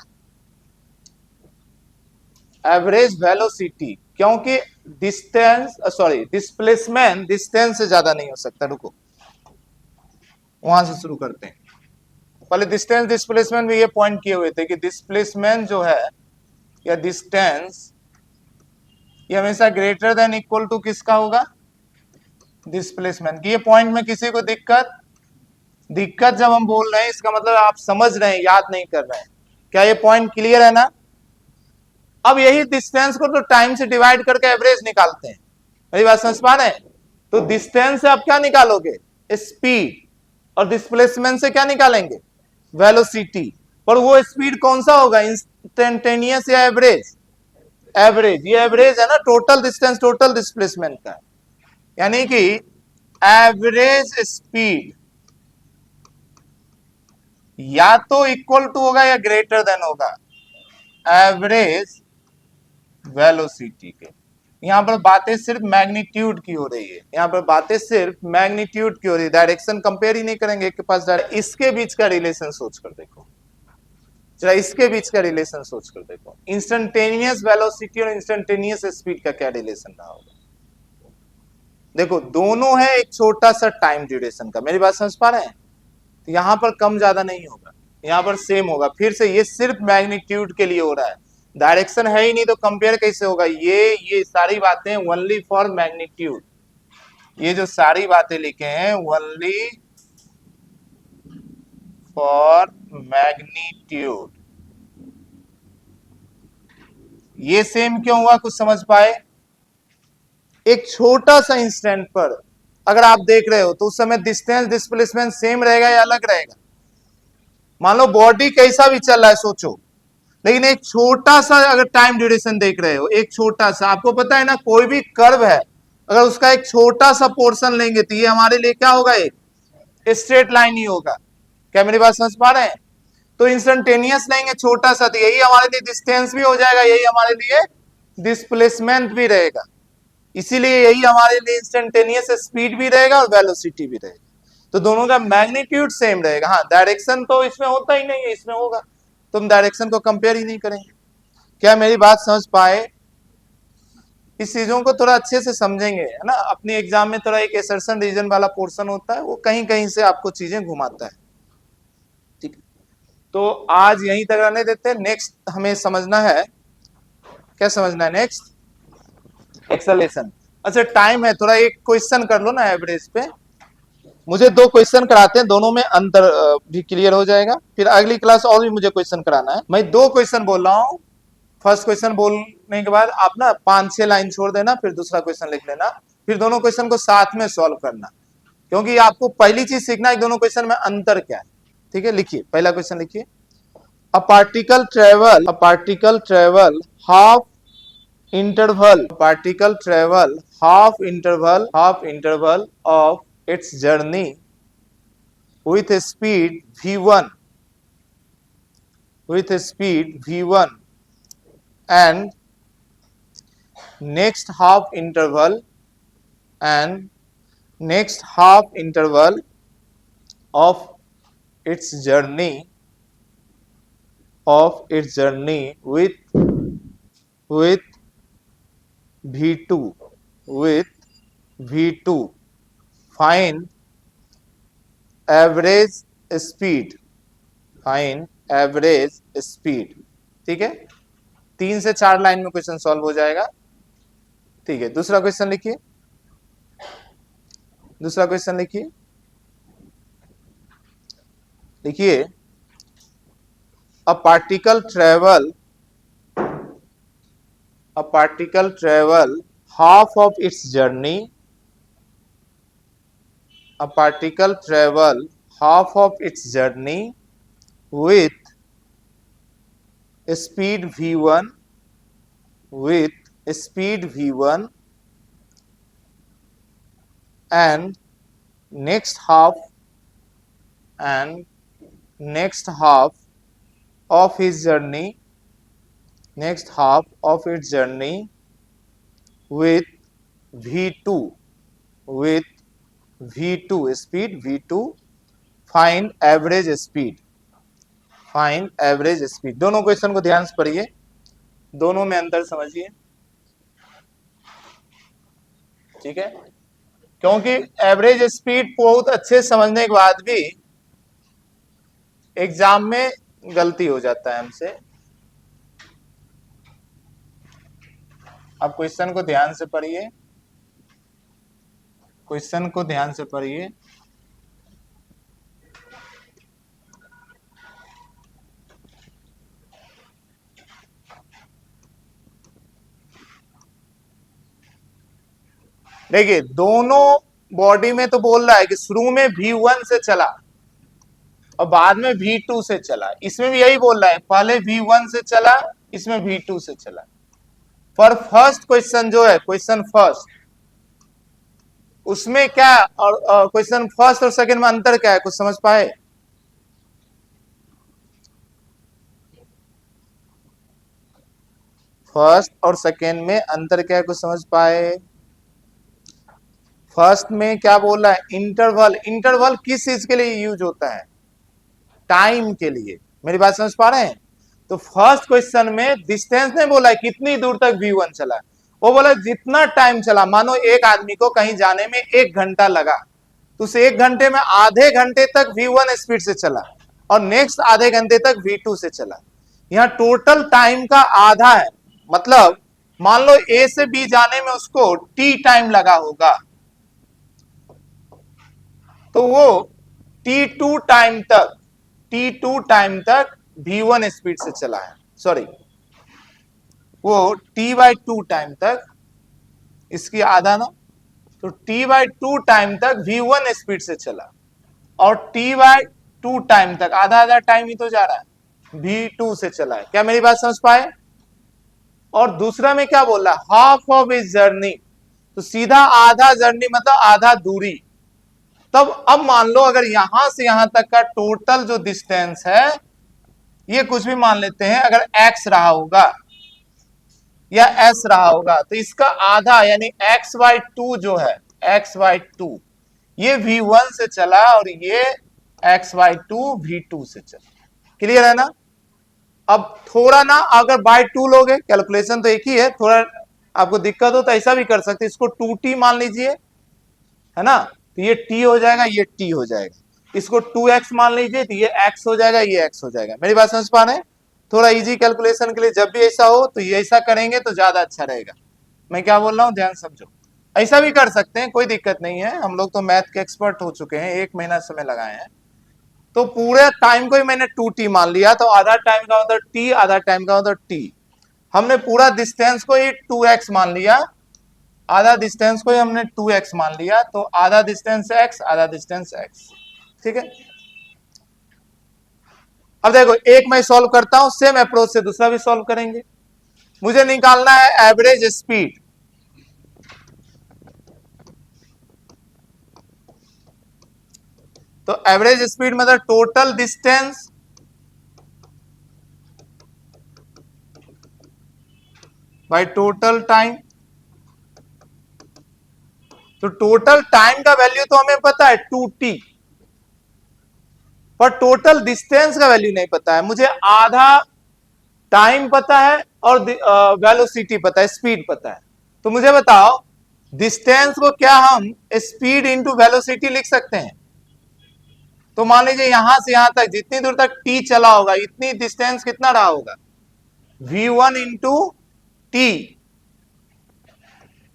[SPEAKER 1] एवरेज वेलोसिटी, क्योंकि डिस्टेंस सॉरी डिस्प्लेसमेंट डिस्टेंस से ज्यादा नहीं हो सकता। रुको वहां से शुरू करते हैं, पहले डिस्टेंस डिस्प्लेसमेंट में ये पॉइंट किए हुए थे कि डिस्प्लेसमेंट जो है या डिस्टेंस, ये हमेशा ग्रेटर देन इक्वल टू किसका होगा, डिस्प्लेसमेंट की। ये पॉइंट में किसी को दिक्कत जब हम बोल रहे हैं इसका मतलब आप समझ रहे हैं, याद नहीं कर रहे हैं। क्या ये पॉइंट क्लियर है ना? अब यही डिस्टेंस को तो टाइम से डिवाइड करके एवरेज निकालते हैं। मेरी बात समझ पा रहे हैं? तो डिस्टेंस से आप क्या निकालोगे? स्पीड। और डिस्प्लेसमेंट से क्या निकालेंगे? वेलोसिटी। पर वो स्पीड कौन सा होगा, इंस्टेंटेनियस या एवरेज? एवरेज। ये एवरेज है ना टोटल डिस्टेंस टोटल डिस्प्लेसमेंट का, यानी कि एवरेज स्पीड या तो इक्वल टू होगा या ग्रेटर देन होगा एवरेज वेलोसिटी के। यहां पर बातें सिर्फ मैग्नीट्यूड की हो रही है, यहां पर बातें सिर्फ मैग्नीट्यूड की हो रही है, डायरेक्शन कंपेयर ही नहीं करेंगे के पास। इसके बीच का रिलेशन सोच कर देखो जरा, इसके बीच का रिलेशन सोच कर देखो, इंस्टेंटेनियस वेलोसिटी और इंस्टेंटेनियस स्पीड का क्या रिलेशन रहा होगा। देखो दोनों है एक छोटा सा टाइम ड्यूरेशन का। मेरी बात समझ पा रहे हैं? तो यहां पर कम ज्यादा नहीं होगा, यहां पर सेम होगा। फिर से ये सिर्फ मैग्नीट्यूड के लिए हो रहा है, डायरेक्शन है ही नहीं तो कंपेयर कैसे होगा। ये सारी बातें ओनली फॉर मैग्नीट्यूड, ये जो सारी बातें लिखे हैं ओनली फॉर मैग्नीट्यूड। ये सेम क्यों हुआ, कुछ समझ पाए? एक छोटा सा इंस्टेंट पर अगर आप देख रहे हो तो उस समय डिस्टेंस डिस्प्लेसमेंट सेम रहेगा या अलग रहेगा? मान लो बॉडी कैसा भी चल रहा है सोचो, लेकिन एक छोटा सा अगर टाइम ड्यूरेशन देख रहे हो, एक छोटा सा, आपको पता है ना कोई भी कर्व है अगर उसका एक छोटा सा पोर्शन लेंगे तो ये हमारे लिए क्या होगा, एक स्ट्रेट लाइन ही होगा। क्या मेरी बात समझ पा रहे हैं? तो इंस्टेंटेनियस लेंगे छोटा सा तो यही हमारे लिए डिस्टेंस भी हो जाएगा, यही हमारे लिए डिस्प्लेसमेंट भी रहेगा, इसीलिए यही हमारे लिए इंस्टेंटेनियस स्पीड भी रहेगा और वेलोसिटी भी रहेगा। तो दोनों का मैग्नीट्यूड सेम रहेगा। हाँ डायरेक्शन तो इसमें होता ही नहीं है, इसमें होगा, तो हम डायरेक्शन को कंपेयर ही नहीं करेंगे। क्या मेरी बात समझ पाए? इस चीजों को थोड़ा अच्छे से समझेंगे, है ना। अपनी एग्जाम में थोड़ा एक एसर्शन रीजन वाला पोर्शन होता है, वो कहीं कहीं से आपको चीजें घुमाता है। ठीक है, तो आज यहीं तक रहने देते हैं। नेक्स्ट हमें समझना है, क्या समझना है नेक्स्ट? एक्सेलेरेशन। अच्छा टाइम है, थोड़ा एक क्वेश्चन कर लो ना एवरेज पे। मुझे 2 क्वेश्चन कराते हैं, दोनों में अंतर भी क्लियर हो जाएगा। फिर अगली क्लास और भी मुझे क्वेश्चन कराना है। मैं 2 क्वेश्चन बोल रहा हूँ, फर्स्ट क्वेश्चन बोलने के बाद आप ना 5-6 लाइन छोड़ देना, फिर दूसरा क्वेश्चन लिख लेना, फिर दोनों क्वेश्चन को साथ में सॉल्व करना, क्योंकि आपको पहली चीज सीखना है दोनों क्वेश्चन में अंतर क्या है। ठीक है, लिखिए पहला क्वेश्चन लिखिए। A particle travel half interval of its journey with a speed v1 and next half interval of its journey with v2 find average speed। ठीक है, 3 से 4 लाइन में क्वेश्चन सॉल्व हो जाएगा। ठीक है, दूसरा क्वेश्चन लिखिए। लिखिए a particle travel half of its journey with speed v1 and next half of its journey with v2 speed v2 find average speed। दोनों क्वेश्चन को ध्यान से पढ़िए, दोनों में अंतर समझिए। ठीक है, क्योंकि एवरेज स्पीड बहुत अच्छे समझने के बाद भी एग्जाम में गलती हो जाता है हमसे। अब क्वेश्चन को ध्यान से पढ़िए, देखिए दोनों बॉडी में तो बोल रहा है कि शुरू में V1 से चला और बाद में V2 से चला, इसमें भी यही बोल रहा है पहले V1 से चला, इसमें V2 से चला। पर फर्स्ट क्वेश्चन जो है, क्वेश्चन फर्स्ट, उसमें क्या और क्वेश्चन फर्स्ट और सेकंड में अंतर क्या है, कुछ समझ पाए? फर्स्ट और सेकेंड में अंतर क्या है, कुछ समझ पाए? फर्स्ट में क्या बोल रहा है, इंटरवल। इंटरवल किस चीज के लिए यूज होता है? टाइम के लिए। मेरी बात समझ पा रहे हैं? तो फर्स्ट क्वेश्चन में डिस्टेंस नहीं बोला है कितनी दूर तक V1 चला, वो बोला जितना टाइम चला। मानो एक आदमी को कहीं जाने में 1 घंटा लगा, तो उस 1 घंटे में आधे घंटे तक V1 स्पीड से चला और नेक्स्ट आधे घंटे तक V2 से चला। यहाँ टोटल टाइम का आधा है, मतलब मान लो A से B जाने में उसको T टाइम लगा होगा, तो वो T2 टाइम तक V1 स्पीड से चला है। सॉरी, वो T/2 टाइम तक, इसकी आधा ना, तो T/2 टाइम तक V1 स्पीड से चला और T/2 टाइम तक आधा आधा टाइम ही तो जा रहा है, V2 से चला है। क्या मेरी बात समझ पाए? और दूसरा में क्या बोल रहा है, हाफ ऑफ इज जर्नी, तो सीधा आधा जर्नी मतलब आधा दूरी। तब अब मान लो अगर यहां से यहां तक का टोटल जो डिस्टेंस है, ये कुछ भी मान लेते हैं, अगर x रहा होगा या s रहा होगा, तो इसका आधा यानी x/2 जो है, x/2 ये V1 से चला और ये x/2 V2 से चला। क्लियर है ना? अब थोड़ा ना अगर बाय 2 लोगे, कैलकुलेशन तो एक ही है, थोड़ा आपको दिक्कत हो तो ऐसा भी कर सकते, इसको 2t मान लीजिए, है ना, तो ये t हो जाएगा, ये t हो जाएगा। इसको 2x मान लीजिए, तो ये x हो जाएगा, ये x हो जाएगा। मेरी बात समझ पा रहे हैं? थोड़ा इजी कैलकुलेशन के लिए जब भी ऐसा हो तो ये ऐसा करेंगे तो ज्यादा अच्छा रहेगा। मैं क्या बोल रहा हूँ ध्यान समझो। ऐसा भी कर सकते हैं, कोई दिक्कत नहीं है, हम लोग तो मैथ के एक्सपर्ट हो चुके हैं, 1 महीना समय लगाए हैं। तो पूरे टाइम को ही मैंने 2t मान लिया, तो आधा टाइम का मतलब t, आधा टाइम का मतलब t। हमने पूरा डिस्टेंस को ही 2x मान लिया, आधा डिस्टेंस को ही हमने 2x मान लिया, तो आधा डिस्टेंस x, आधा डिस्टेंस x। ठीक है, अब देखो एक मैं सॉल्व करता हूं, सेम अप्रोच से दूसरा भी सॉल्व करेंगे। मुझे निकालना है एवरेज स्पीड। तो एवरेज स्पीड मतलब total distance by total time. तो टोटल टाइम का वैल्यू तो हमें पता है 2t, पर टोटल डिस्टेंस का वैल्यू नहीं पता है। मुझे आधा टाइम पता है और वेलोसिटी पता है, स्पीड पता है। तो मुझे बताओ डिस्टेंस को क्या हम स्पीड इंटू वेलोसिटी लिख सकते हैं? तो मान लीजिए यहां से यहां तक जितनी दूर तक t चला होगा, इतनी डिस्टेंस कितना रहा होगा, v1 into T.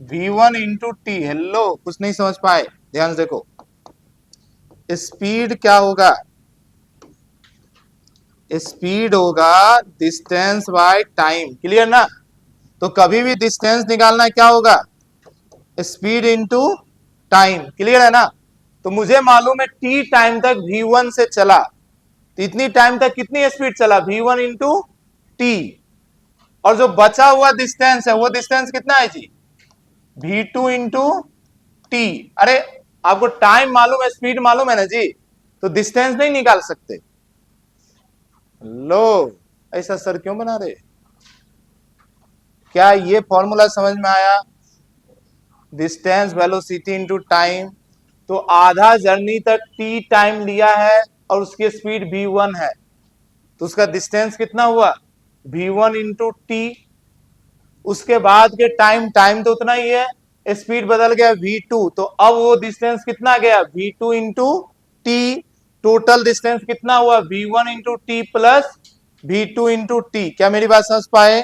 [SPEAKER 1] v1 into T. Hello, कुछ नहीं समझ पाए? ध्यान से देखो, स्पीड क्या होगा, स्पीड होगा डिस्टेंस बाय टाइम। क्लियर ना? तो कभी भी डिस्टेंस निकालना क्या होगा, स्पीड इंटू टाइम। क्लियर है ना? तो मुझे मालूम है t टाइम तक v1 से चला, तो इतनी टाइम तक कितनी स्पीड चला, v1 इंटू टी। और जो बचा हुआ डिस्टेंस है वो डिस्टेंस कितना है जी, v2 इंटू टी। अरे आपको टाइम मालूम है, स्पीड मालूम है ना जी, तो डिस्टेंस नहीं निकाल सकते? लो, ऐसा सर क्यों बना रहे? क्या ये फॉर्मूला समझ में आया? Distance velocity into time. तो आधा जर्नी तक t टाइम लिया है और उसकी स्पीड v1 है, तो उसका डिस्टेंस कितना हुआ, v1 इंटू टी। उसके बाद के टाइम, टाइम तो उतना ही है, स्पीड बदल गया v2, तो अब वो डिस्टेंस कितना गया, v2 into T. Total distance कितना हुआ, v1 into t plus v2 into t. क्या मेरी बात समझ पाए?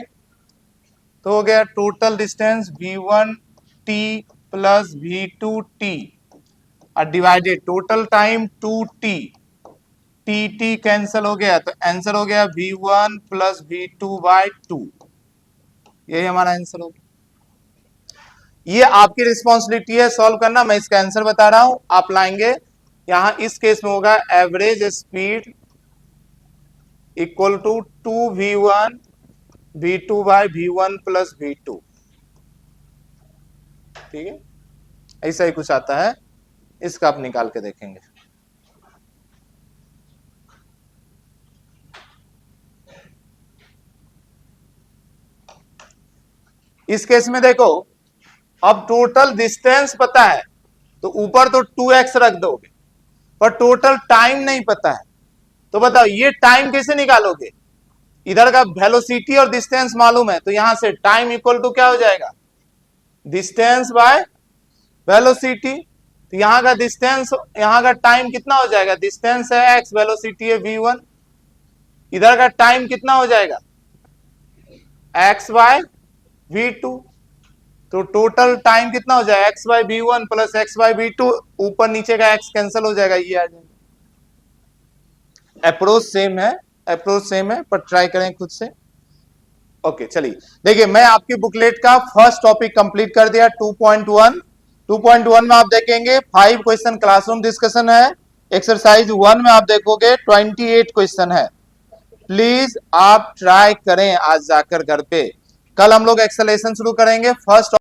[SPEAKER 1] तो हो गया total distance v1 t plus v2 t और divided total time 2t। T t cancel हो गया, तो आंसर हो गया v1 प्लस v2 बाय 2। यही हमारा आंसर हो गया। ये आपकी रिस्पॉन्सिबिलिटी है सॉल्व करना, मैं इसका आंसर बता रहा हूं, आप लाएंगे। यहां इस केस में होगा average speed equal to 2v1 v2 by v1 plus v2। ठीक है, ऐसा ही कुछ आता है, इसका आप निकाल के देखेंगे। इस केस में देखो, अब टोटल डिस्टेंस पता है तो ऊपर तो 2x रख दोगे, पर टोटल टाइम नहीं पता है, तो बताओ ये टाइम कैसे निकालोगे? इधर का वेलोसिटी और डिस्टेंस मालूम है, तो यहां से टाइम इक्वल टू क्या हो जाएगा? Distance by velocity. तो यहां का डिस्टेंस, यहां का टाइम कितना हो जाएगा? डिस्टेंस है x, वेलोसिटी है v1, इधर का टाइम कितना हो जाएगा? x by v2। तो टोटल टाइम कितना हो जाएगा? x by v1 plus x by v2, ऊपर नीचे का x कैंसिल हो जाएगा, ये आ जाएगा। अप्रोच सेम है, अप्रोच सेम है, पर ट्राई करें खुद से। ओके चलिए, देखिए मैं आपकी बुकलेट का फर्स्ट टॉपिक कंप्लीट कर दिया 2.1। 2.1 में आप देखेंगे 5 क्वेश्चन क्लासरूम डिस्कशन है। एक्सरसाइज 1 में आप देखोगे 28 क्वेश्चन है। प्लीज आप ट्राई करें आज जाकर घर पे। कल हम लोग एक्सेलेशन शुरू करेंगे। फर्स्ट